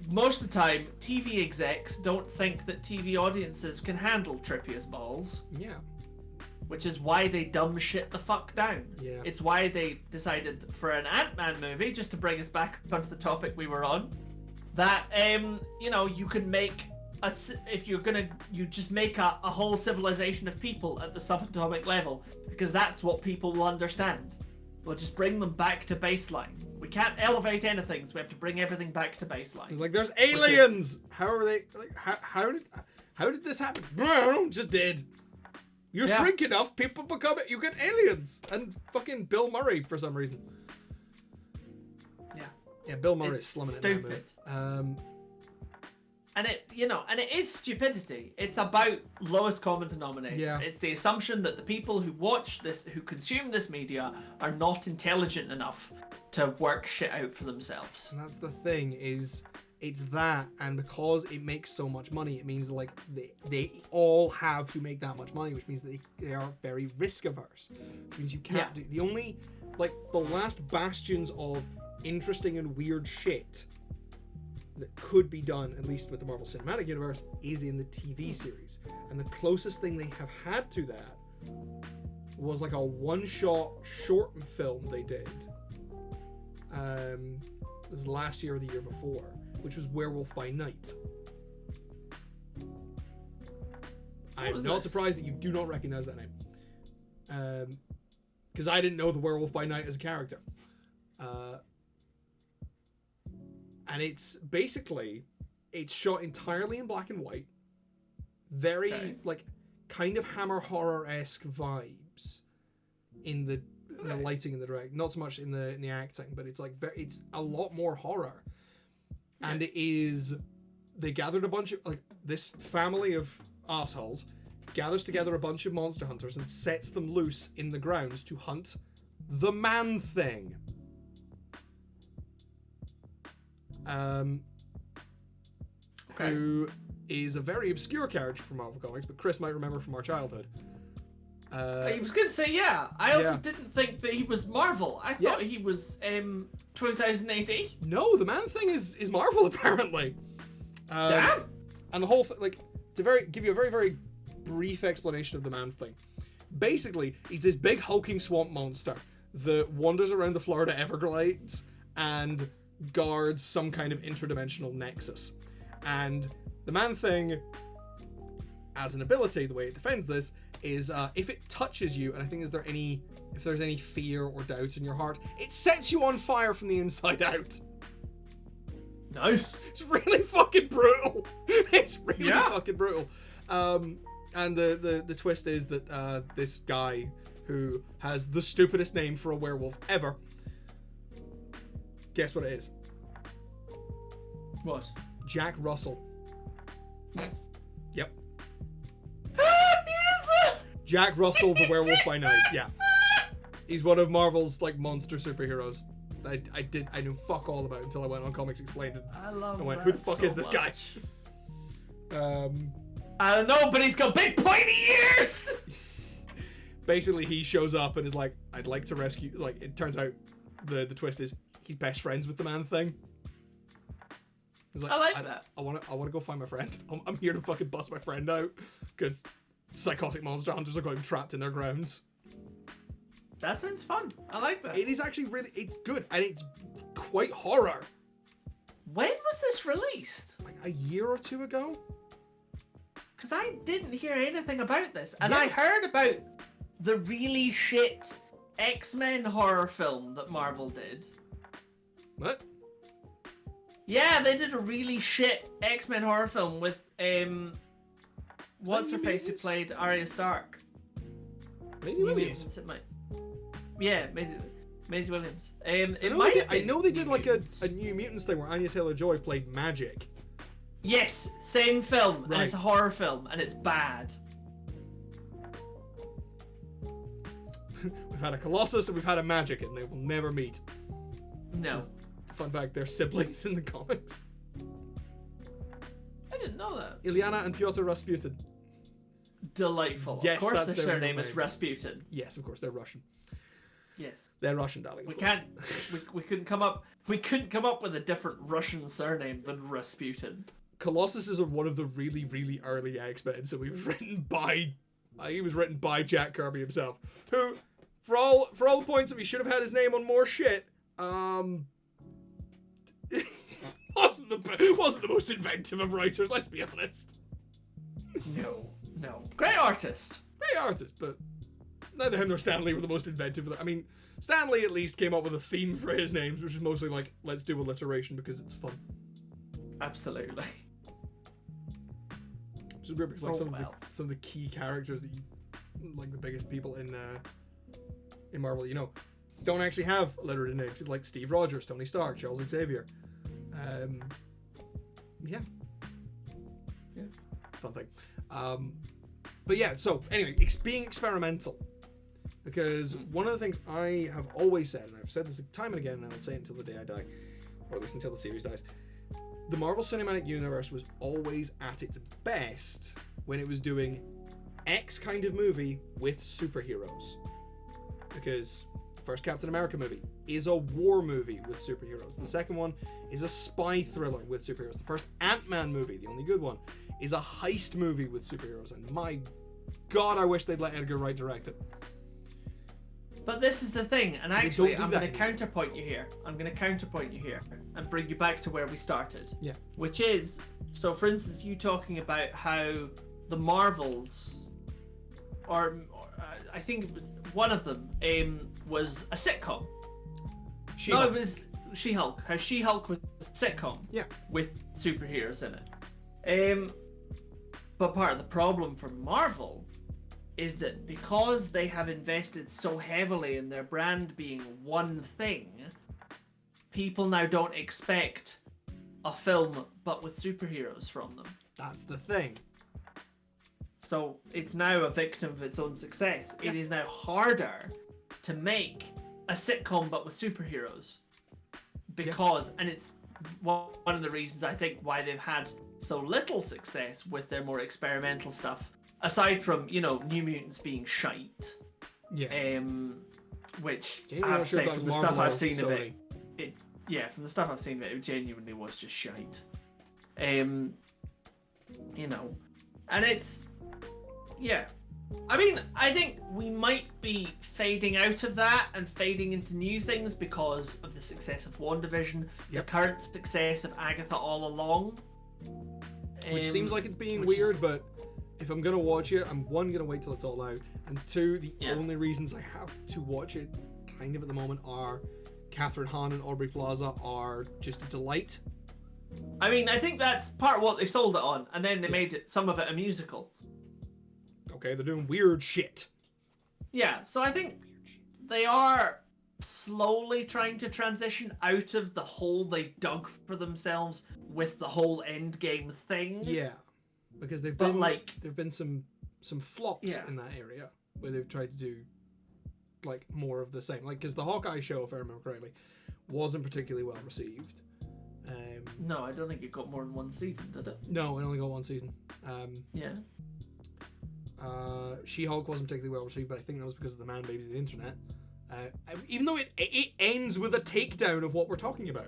most of the time, TV execs don't think that TV audiences can handle trippy as balls. Yeah. Which is why they dumb shit the fuck down. Yeah. It's why they decided for an Ant-Man movie, just to bring us back onto the topic we were on, that, you could make if you're gonna, you just make a whole civilization of people at the subatomic level, because that's what people will understand. We'll just bring them back to baseline. We can't elevate anything, so we have to bring everything back to baseline. It's like, there's aliens! How are they, like, how did this happen? Just did. You shrink enough, people become it, you get aliens! And fucking Bill Murray, for some reason. Yeah. Yeah, Bill Murray is slumming stupid. it now, And it is stupidity. It's about lowest common denominator. Yeah. It's the assumption that the people who watch this, who consume this media, are not intelligent enough to work shit out for themselves. And that's the thing, is it's that, and because it makes so much money, it means like they all have to make that much money, which means they are very risk averse. Which means you can't do the only, like, the last bastions of interesting and weird shit that could be done, at least with the Marvel Cinematic Universe, is in the TV series. And the closest thing they have had to that was like a one-shot short film they did. It was last year or the year before, which was Werewolf by Night. I'm not surprised that you do not recognize that name. Because I didn't know the Werewolf by Night as a character. And it's basically, it's shot entirely in black and white. Very, like, kind of Hammer horror-esque vibes in the lighting and the direct. Not so much in the acting, but it's like it's a lot more horror. And it is, they gathered a bunch of, like, this family of assholes gathers together a bunch of monster hunters and sets them loose in the grounds to hunt the Man-Thing. Who is a very obscure character from Marvel Comics, but Chris might remember from our childhood. I was going to say, I also didn't think that he was Marvel. I thought he was 2000 AD. No, the Man-Thing is Marvel, apparently. Damn! And the whole thing, like, to give you a very, very brief explanation of the Man-Thing. Basically, he's this big hulking swamp monster that wanders around the Florida Everglades and guards some kind of interdimensional nexus. And the Man-Thing, as an ability, the way it defends this is if it touches you, and I think if there's any fear or doubt in your heart, it sets you on fire from the inside out. Nice. It's really fucking brutal. It's really fucking brutal. And the twist is that this guy who has the stupidest name for a werewolf ever, guess what it is? What? Jack Russell. Yep. Jack Russell, the Werewolf by Night. Yeah. He's one of Marvel's, like, monster superheroes. I knew fuck all about until I went on Comics Explained and went, who the fuck is this guy? I don't know, but he's got big pointy ears! Basically, he shows up and is like, I'd like to rescue, like, it turns out the twist is he's best friends with the Man-Thing. He's like, I like that. I want to go find my friend. I'm here to fucking bust my friend out because psychotic monster hunters are got him trapped in their grounds. That sounds fun. I like that. It is actually it's good, and it's quite horror. When was this released? Like a year or two ago? Because I didn't hear anything about this. And I heard about the really shit X-Men horror film that Marvel did. What? Yeah, they did a really shit X-Men horror film with what's her face who played Arya Stark? Maisie Williams. Yeah, Maisie Williams. I know they did like a New Mutants thing where Anya Taylor-Joy played Magic. Yes, same film, right. And it's a horror film, and it's bad. We've had a Colossus and we've had a Magic, and they will never meet. No. Fun fact, they're siblings in the comics. I didn't know that. Ilyana and Pyotr Rasputin. Delightful. Yes, of course that's their surname is Rasputin. Yes, of course, they're Russian. Yes. They're Russian, darling. We couldn't come up with a different Russian surname than Rasputin. Colossus is one of the really, really early X-Men, so he was written by Jack Kirby himself, who, for all points, if he should have had his name on more shit, was wasn't the most inventive of writers. Let's be honest. No. Great artist. Great artist, but neither him nor Stan Lee were the most inventive. I mean, Stan Lee at least came up with a theme for his names, which is mostly like, let's do alliteration because it's fun. Absolutely. Which is weird because like some of the key characters that you like, the biggest people in Marvel, you know, don't actually have alliterative names, like Steve Rogers, Tony Stark, Charles Xavier. Yeah. Fun thing. But yeah, so anyway, being experimental. Because one of the things I have always said, and I've said this time and again, and I'll say it until the day I die, or at least until the series dies, the Marvel Cinematic Universe was always at its best when it was doing X kind of movie with superheroes. Because the first Captain America movie is a war movie with superheroes. The second one is a spy thriller with superheroes. The first Ant-Man movie, the only good one, is a heist movie with superheroes. And my God, I wish they'd let Edgar Wright direct it. But this is the thing, and actually, I'm going to counterpoint you here. And bring you back to where we started. Yeah. Which is, so for instance, you talking about how the Marvels, or I think it was one of them, was a sitcom. She-Hulk. No, it was She-Hulk. How She-Hulk was a sitcom. Yeah. With superheroes in it. But part of the problem for Marvel is that because they have invested so heavily in their brand being one thing, people now don't expect a film but with superheroes from them. That's the thing. So it's now a victim of its own success. Yeah. It is now harder to make a sitcom but with superheroes. Because, and it's one of the reasons I think why they've had so little success with their more experimental stuff, aside from, you know, New Mutants being shite. Yeah. Which I have to say, from the stuff I've seen of it, from the stuff I've seen of it, it genuinely was just shite. You know, and it's, yeah. I mean, I think we might be fading out of that and fading into new things because of the success of WandaVision, the current success of Agatha All Along. Which seems like it's being weird, but if I'm going to watch it, I'm one, going to wait till it's all out, and two, the only reasons I have to watch it kind of at the moment are Catherine Hahn and Aubrey Plaza are just a delight. I mean, I think that's part of what they sold it on, and then they made some of it a musical. Okay, they're doing weird shit. Yeah, so I think they are slowly trying to transition out of the hole they dug for themselves with the whole Endgame thing. Yeah, because there've been some flops in that area where they've tried to do like more of the same. Like, because the Hawkeye show, if I remember correctly, wasn't particularly well received. No, I don't think it got more than one season, did it? No, it only got one season. She-Hulk wasn't particularly well received, but I think that was because of the man babies of the internet. Even though it ends with a takedown of what we're talking about.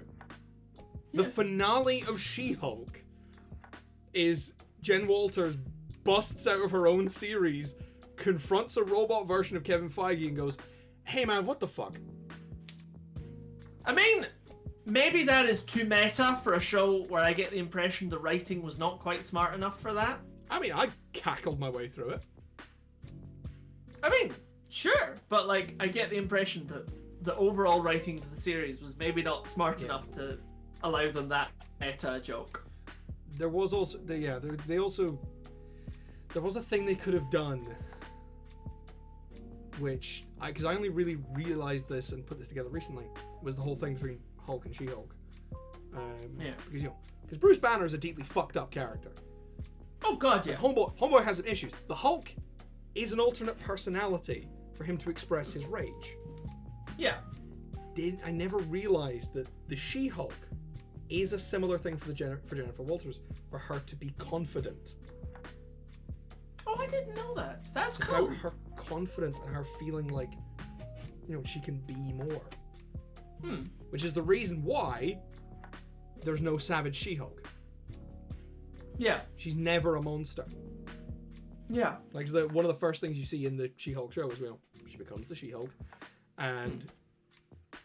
The finale of She-Hulk is Jen Walters busts out of her own series, confronts a robot version of Kevin Feige and goes, "Hey man, what the fuck?" I mean, maybe that is too meta for a show where I get the impression the writing was not quite smart enough for that. I mean, I cackled my way through it. I mean, sure, but like, I get the impression that the overall writing for the series was maybe not smart enough to allow them that meta joke. There was also, there was a thing they could have done, which, because I only really realized this and put this together recently, was the whole thing between Hulk and She-Hulk. Because Bruce Banner is a deeply fucked up character. Oh god, yeah. Homeboy has some issues. The Hulk is an alternate personality for him to express his rage. Yeah. I never realized that the She-Hulk is a similar thing for Jennifer Walters, for her to be confident. Oh, I didn't know that. That's cool. About her confidence and her feeling like, you know, she can be more. Which is the reason why there's no Savage She-Hulk. Yeah. She's never a monster. Yeah. Like, one of the first things you see in the She-Hulk show is, well, she becomes the She-Hulk. And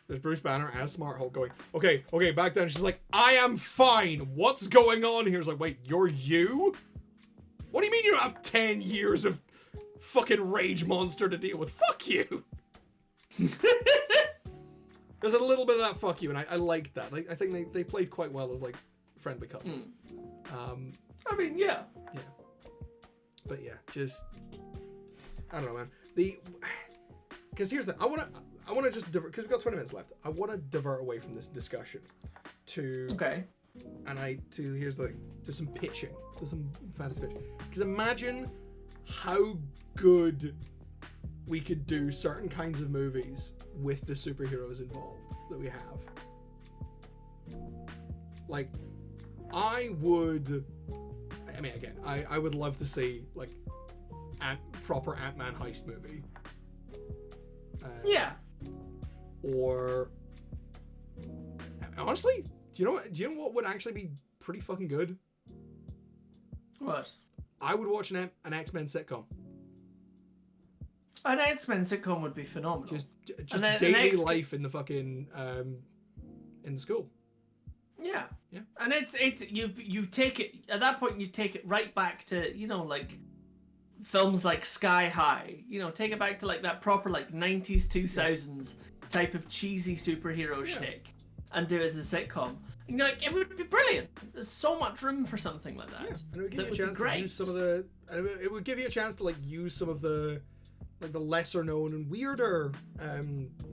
There's Bruce Banner as Smart Hulk going, okay, back then. She's like, I am fine. What's going on here? It's like, wait, you're you? What do you mean you don't have 10 years of fucking rage monster to deal with? Fuck you. There's a little bit of that fuck you, and I like that. I think they played quite well as, like, friendly cousins. I mean, yeah. Yeah. But yeah, just... I don't know, man. Because here's the... I want to just... Because we've got 20 minutes left. I want to divert away from this discussion to... Okay. Here's the thing. To some pitching. To some fantasy pitching. Because imagine how good we could do certain kinds of movies with the superheroes involved that we have. Like, I would... I mean, again, I would love to see, like, proper Ant-Man heist movie. Yeah. Or... Honestly, do you know what would actually be pretty fucking good? What? I would watch an X-Men sitcom. An X-Men sitcom would be phenomenal. Just daily life in the fucking in the school. Yeah. Yeah. And it's you take it at that point, you take it right back to, like films like Sky High. Take it back to like that proper like 90s 2000s type of cheesy superhero shtick, and do it as a sitcom. And like, it would be brilliant. There's so much room for something like that. Yeah, and it would give you a chance to use some of the. And it would give you a chance to like use some of the, like the lesser known and weirder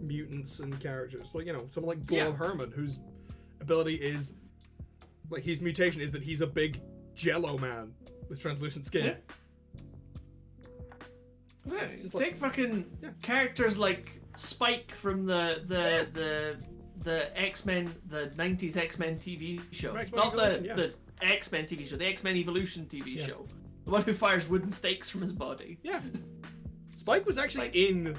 mutants and characters. Like someone like Glove Herman, whose ability is, like his mutation is that he's a big Jello man with translucent skin. Yeah. Take fucking characters like Spike from the X-Men, the 90s X-Men TV show. Not the X-Men TV show, the X-Men Evolution TV show. The one who fires wooden stakes from his body. Yeah. Spike was actually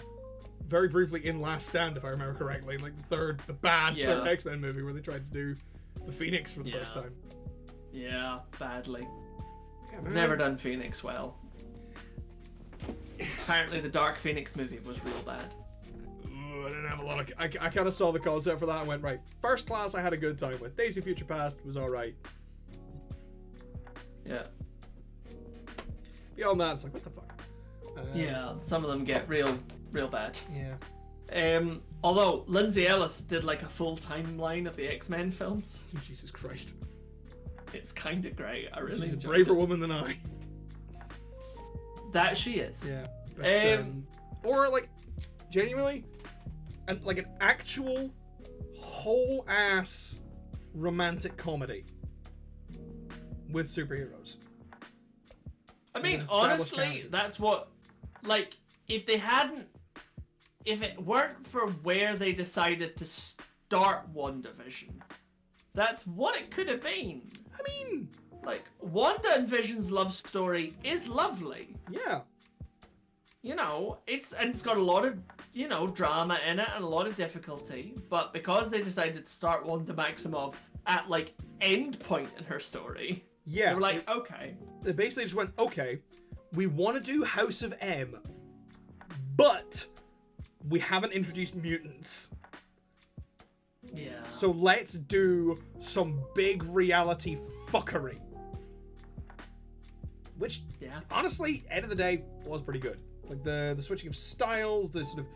very briefly in Last Stand, if I remember correctly, like the bad third X-Men movie where they tried to do the Phoenix for the first time. Yeah, badly. Yeah, man. Never done Phoenix well. Apparently the Dark Phoenix movie was real bad. I didn't have a lot of... I kind of saw the concept for that and went, right, First Class I had a good time with. Days of Future Past was alright. Yeah. Beyond that, it's like, what the fuck? Yeah, some of them get real bad. Yeah. Although Lindsay Ellis did like a full timeline of the X-Men films. Jesus Christ. It's kind of great. I really She's a enjoyed braver it. woman than I. That she is. Yeah. But, or like, genuinely, and like an actual whole ass romantic comedy with superheroes. I mean, honestly, that's what, like, if it weren't for where they decided to start WandaVision, that's what it could have been. I mean, like, Wanda and Vision's love story is lovely. Yeah. It's got a lot of, drama in it and a lot of difficulty, but because they decided to start Wanda Maximoff at, like, end point in her story, they were like, okay. They basically just went, okay, we want to do House of M, but we haven't introduced mutants. Yeah. So let's do some big reality fuckery. Which, honestly, end of the day, was pretty good. Like the switching of styles, the sort of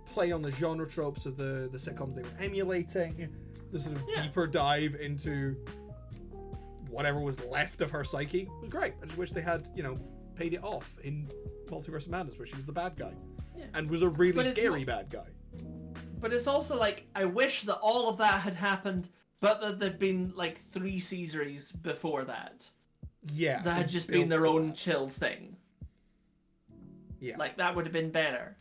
play on the genre tropes of the sitcoms they were emulating, the sort of deeper dive into whatever was left of her psyche was great. I just wish they had, paid it off in Multiverse of Madness where she was the bad guy. Yeah. And was a really scary bad guy. But it's also like, I wish that all of that had happened, but that there'd been like 3 Caesaries before that. Yeah. That had just been their own chill thing. Yeah. Like, that would have been better,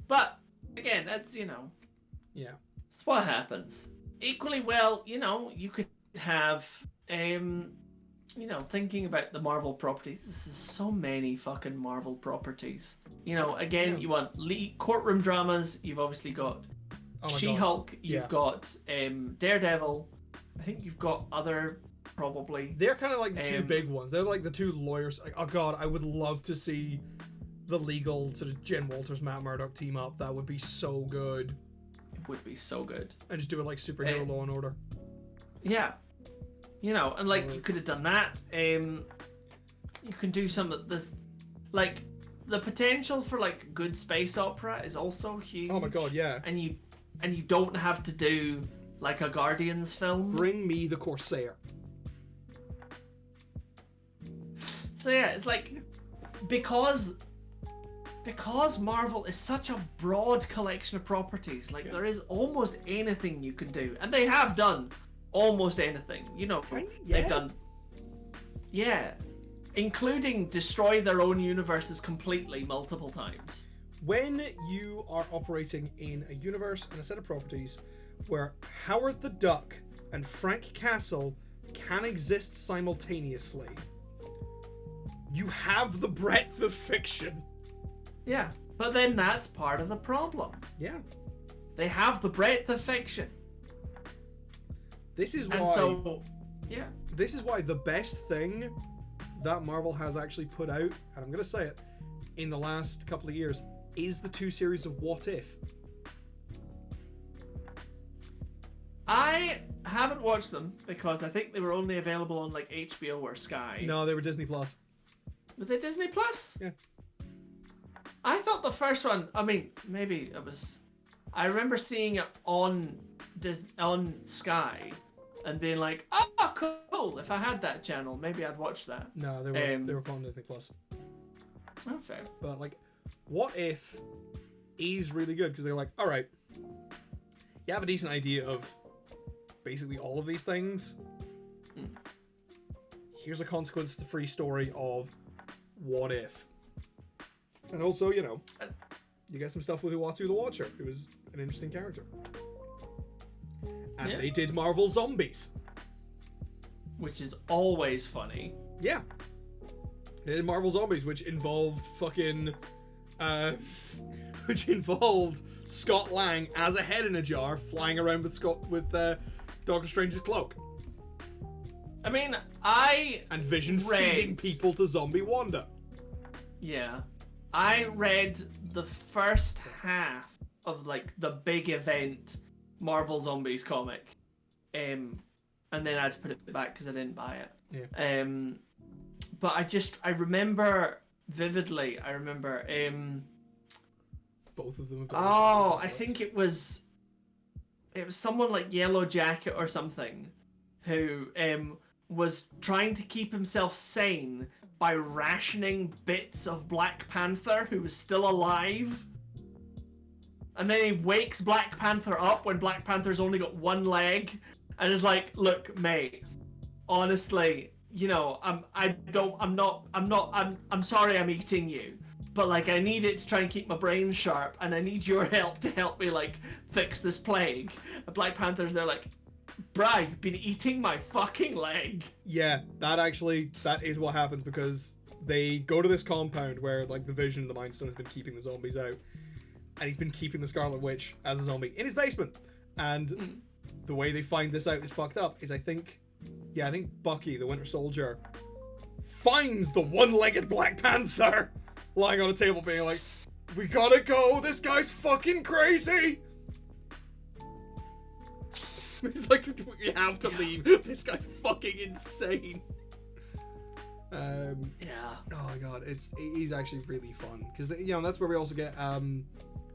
But, again, that's, Yeah. It's what happens. Equally well, you could have, thinking about the Marvel properties, this is so many fucking Marvel properties. Again, you want courtroom dramas, you've obviously got She-Hulk, you've got Daredevil, I think you've got other, probably. They're kind of like the 2 big ones. They're like the 2 lawyers. Like, oh god, I would love to see the legal sort of Jen Walters, Matt Murdock team up. That would be so good. It would be so good. And just do it like superhero Law and Order. Yeah. You know, and like you could have done that. You can do some of this, like the potential for like good space opera is also huge. Oh my god, yeah. And you don't have to do like a Guardians film. Bring me the Corsair. So yeah, it's like because Marvel is such a broad collection of properties, like there is almost anything you can do, and they have done almost anything. You know, they've done, including destroy their own universes completely multiple times. When you are operating in a universe and a set of properties where Howard the Duck and Frank Castle can exist simultaneously, you have the breadth of fiction. Yeah, but then that's part of the problem. Yeah. They have the breadth of fiction. This is why. And so, yeah. This is why the best thing that Marvel has actually put out, and I'm going to say it, in the last couple of years, is the 2 series of What If. I haven't watched them because I think they were only available on like HBO or Sky. No, they were Disney Plus. Were they Disney Plus? Yeah. I thought the first one, I mean, maybe it was... I remember seeing it on Sky and being like, oh, cool, if I had that channel, maybe I'd watch that. No, they were on Disney Plus. Oh, fair. But, like, What If is really good because they're like, all right, you have a decent idea of basically all of these things. Here's a consequence-free story of What If. And also, you know, you get some stuff with Uatu the Watcher, who is an interesting character. And they did Marvel Zombies. Which is always funny. Yeah. They did Marvel Zombies, which involved which involved Scott Lang as a head in a jar flying around with Doctor Strange's cloak. I mean, and Vision feeding people to zombie Wanda. Yeah. I read the first half of like the big event Marvel Zombies comic. And then I had to put it back because I didn't buy it. Yeah. But I remember vividly, both of them have done I think it was someone like Yellow Jacket or something who was trying to keep himself sane by rationing bits of Black Panther who was still alive. And then he wakes Black Panther up when Black Panther's only got one leg and is like, look, mate, honestly, you know, I'm sorry I'm eating you, but like I need it to try and keep my brain sharp and I need your help to help me like fix this plague. And Black Panther's there like, bruh, you've been eating my fucking leg. Yeah, that is what happens because they go to this compound where like the Vision and the Mind Stone has been keeping the zombies out. And he's been keeping the Scarlet Witch as a zombie in his basement. And the way they find this out is fucked up. I think Bucky, the Winter Soldier, finds the one-legged Black Panther lying on a table being like, we gotta go, this guy's fucking crazy! He's like, we have to leave, this guy's fucking insane! Yeah. Oh my god, he's actually really fun. Because, you know, that's where we also get, I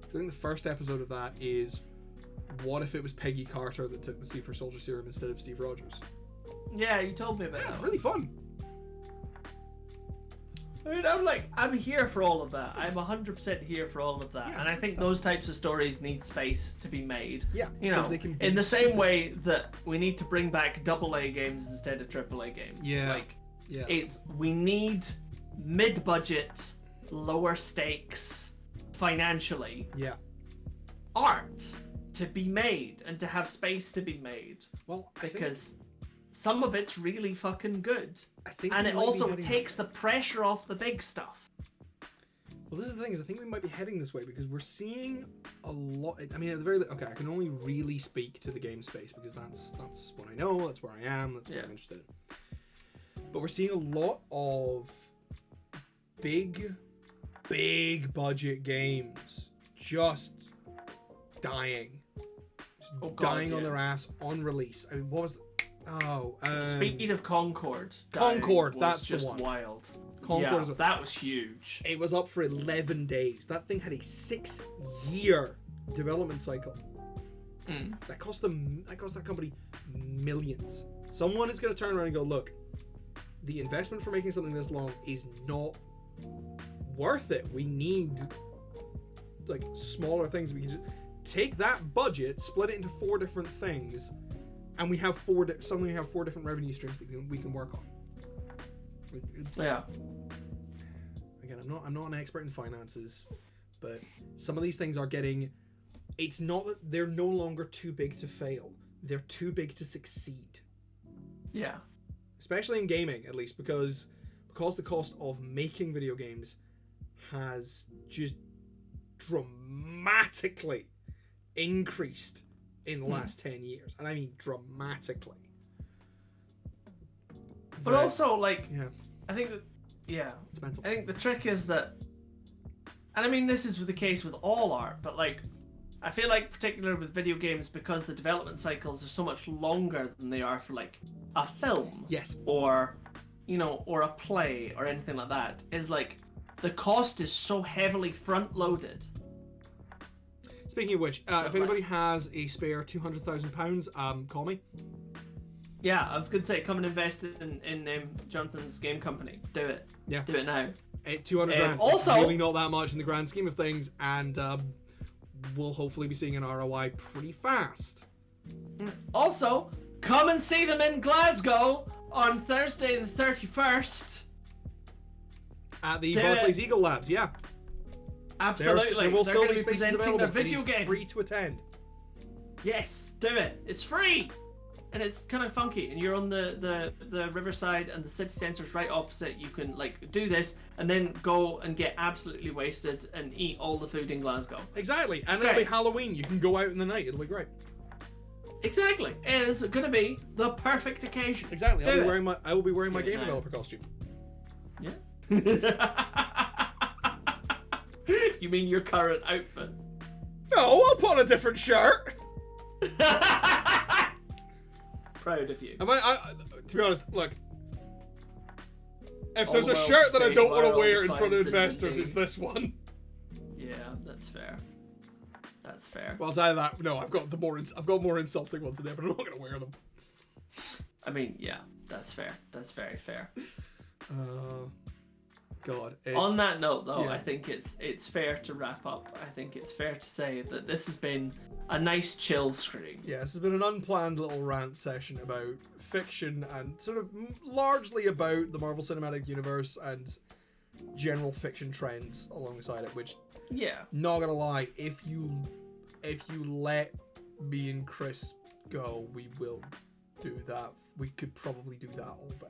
think the first episode of that is, what if it was Peggy Carter that took the Super Soldier Serum instead of Steve Rogers? Yeah, you told me about that. It's really fun. I mean, I'm here for all of that. I'm 100% here for all of that. Yeah, and I think those types of stories need space to be made. Yeah, you know, they can in the same way that we need to bring back AA games instead of AAA games. Yeah. We need mid-budget, lower stakes, financially. Yeah. Art to be made and to have space to be made. Well, because some of it's really fucking good. And it also takes the pressure off the big stuff. Well, this is the thing, is I think we might be heading this way because we're seeing a lot. I mean, at the very okay, I can only really speak to the game space because that's what I know, that's where I am, that's what I'm interested in. But we're seeing a lot of big budget games just dying dying on their ass on release. I mean, what was? Speed of Concord. Concord, was that's just the one. Wild. Concord Yeah, that was huge. It was up for 11 days. That thing had a 6-year development cycle. That cost that company millions. Someone is going to turn around and go, look, the investment for making something this long is not worth it. We need like smaller things. We can just take that budget, split it into 4 different things, and we have 4 different revenue streams that we can work on. Yeah. Again, I'm not an expert in finances, but some of these things are getting. It's not that they're no longer too big to fail. They're too big to succeed. Yeah. Especially in gaming, at least, because the cost of making video games has just dramatically increased in the last 10 years. And I mean dramatically. But also, like, yeah. I think that, yeah. It's mental. I think the trick is that, and I mean, this is the case with all art, but like, I feel like particularly with video games, because the development cycles are so much longer than they are for like a film. Yes. Or, you know, or a play or anything like that, is like, the cost is so heavily front loaded. Speaking of which, if anybody has a spare £200,000, call me. Yeah, I was going to say, come and invest in Jonathan's game company. Do it. Yeah. Do it now. 200 grand. Also, it's really not that much in the grand scheme of things, and we'll hopefully be seeing an ROI pretty fast. Also, come and see them in Glasgow on Thursday the 31st. At the Barclays Eagle Labs, yeah. Absolutely. There will still be spaces presenting available. their video game. Free to attend. Yes, do it. It's free. And it's kind of funky, and you're on the riverside, and the city centre's right opposite. You can like do this, and then go and get absolutely wasted and eat all the food in Glasgow. Exactly, and it'll be Halloween. You can go out in the night. It'll be great. Exactly, it is going to be the perfect occasion. Exactly, I will be wearing my game developer costume. Yeah. You mean your current outfit? No, I'll put on a different shirt. Proud of you. To be honest, look. If there's a shirt that I don't want to wear in front of investors, it's this one. Yeah, that's fair. That's fair. Well, I'll tell you that. No, I've got more insulting ones in there, but I'm not going to wear them. I mean, yeah, that's fair. That's very fair. God. On that note, though, yeah. I think it's fair to wrap up. I think it's fair to say that this has been a nice chill screen. Yeah, this has been an unplanned little rant session about fiction and sort of largely about the Marvel Cinematic Universe and general fiction trends alongside it, which, yeah, not gonna lie, if you let me and Chris go, we will do that. We could probably do that all day.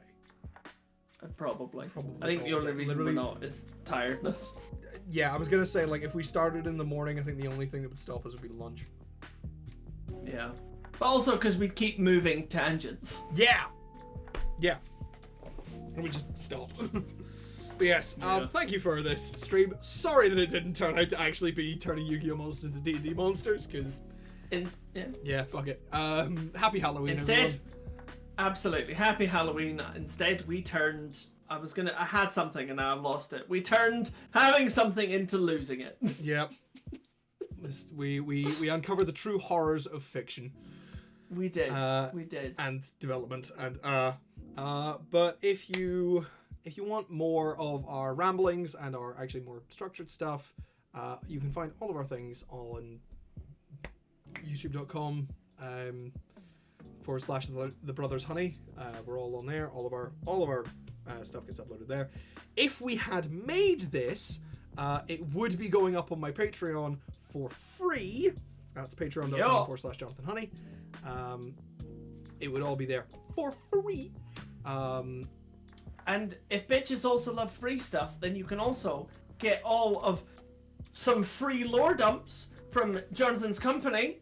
Probably. I think the only reason we're not is tiredness. Yeah, I was gonna say, like, if we started in the morning, I think the only thing that would stop us would be lunch. Yeah. But also because we'd keep moving tangents. Yeah! Yeah. And we just stop. But yes, thank you for this stream. Sorry that it didn't turn out to actually be turning Yu-Gi-Oh! Monsters into D&D monsters, because... Yeah, fuck it. Happy Halloween, everyone. Absolutely. Happy Halloween. Instead, we turned... I had something and now I've lost it. We turned having something into losing it. Yep. We uncovered the true horrors of fiction. We did. We did. And development. And but if you want more of our ramblings and our actually more structured stuff, you can find all of our things on youtube.com. /the Brothers Honey. We're all on there. All of our stuff gets uploaded there. If we had made this, it would be going up on my Patreon for free. That's patreon.com/Jonathan Honey. It would all be there for free. And if bitches also love free stuff, then you can also get all of some free lore dumps from Jonathan's company.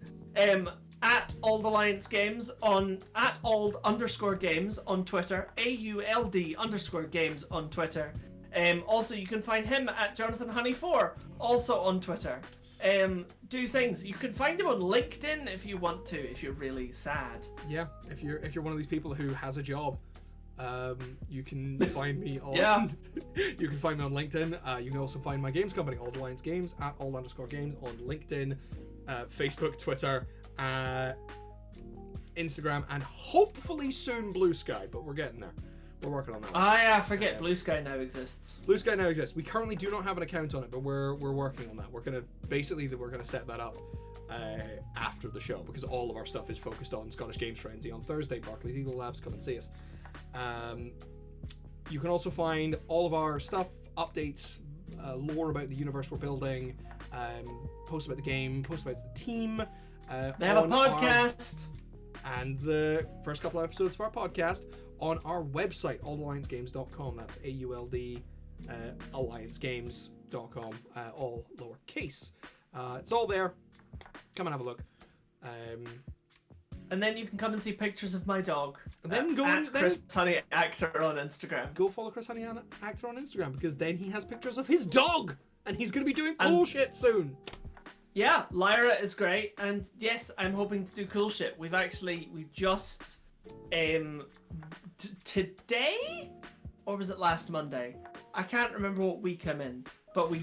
At Ald Alliance Games at @ald_games on Twitter, AULD_games on Twitter. Also, you can find him at Jonathan Honey 4, also on Twitter. do things. You can find him on LinkedIn if you want to, if you're really sad. Yeah, if you're one of these people who has a job, you can find me on. Yeah. You can find me on LinkedIn. You can also find my games company, Old Alliance Games, at @old_games on LinkedIn, Facebook, Twitter, Instagram, and hopefully soon Blue Sky. But we're getting there. We're working on that. I forget Blue Sky now exists. Blue Sky now exists. We currently do not have an account on it, but we're working on that. We're gonna set that up after the show, because all of our stuff is focused on Scottish Games Frenzy on Thursday. Barclays Eagle Labs, come and see us. You can also find all of our stuff, updates, lore about the universe we're building, posts about the game, posts about the team. They have a podcast. And the first couple of episodes of our podcast on our website, aldalliancegames.com. That's AULD alliancegames.com, all lowercase. It's all there. Come and have a look. And then you can come and see pictures of my dog. And then go at Chris Honey Actor on Instagram. Go follow Chris Honey Actor on Instagram, because then he has pictures of his dog, and he's going to be doing cool shit soon. Yeah, Lyra is great, and yes, I'm hoping to do cool shit. We just today, or was it last Monday? I can't remember what week I'm in, but we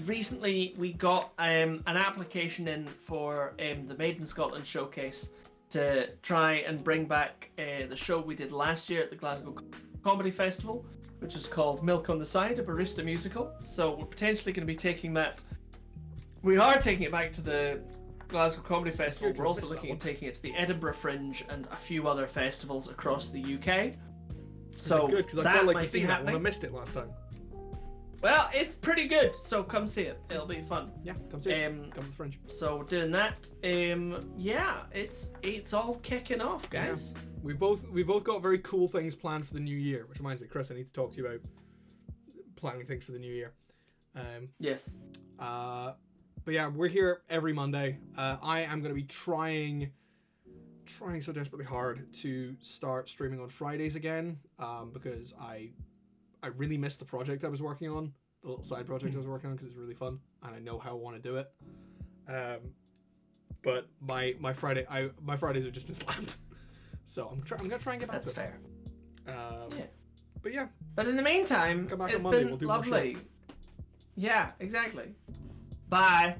got an application in for the Made in Scotland showcase to try and bring back the show we did last year at the Glasgow Comedy Festival, which is called Milk on the Side, a barista musical. So we're potentially going to be taking that. We are taking it back to the Glasgow Comedy Festival. We're also looking at taking it to the Edinburgh Fringe and a few other festivals across the UK. So good, because I'd quite like to see that one. I missed it last time. Well, it's pretty good, so come see it. It'll be fun. Yeah, come see it. Come to the Fringe. So doing that, yeah, it's all kicking off, guys. Yeah. We've both got very cool things planned for the new year, which reminds me, Chris, I need to talk to you about planning things for the new year. Yes. But yeah, we're here every Monday. I am going to be trying so desperately hard to start streaming on Fridays again, because I really missed the project I was working on, the little side project I was working on, because it's really fun and I know how I want to do it. But my Fridays have just been slammed, so I'm gonna try and get back to it. That's fair. Yeah. But yeah. But in the meantime, it's been lovely. Yeah, exactly. Bye.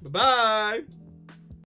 Bye-bye.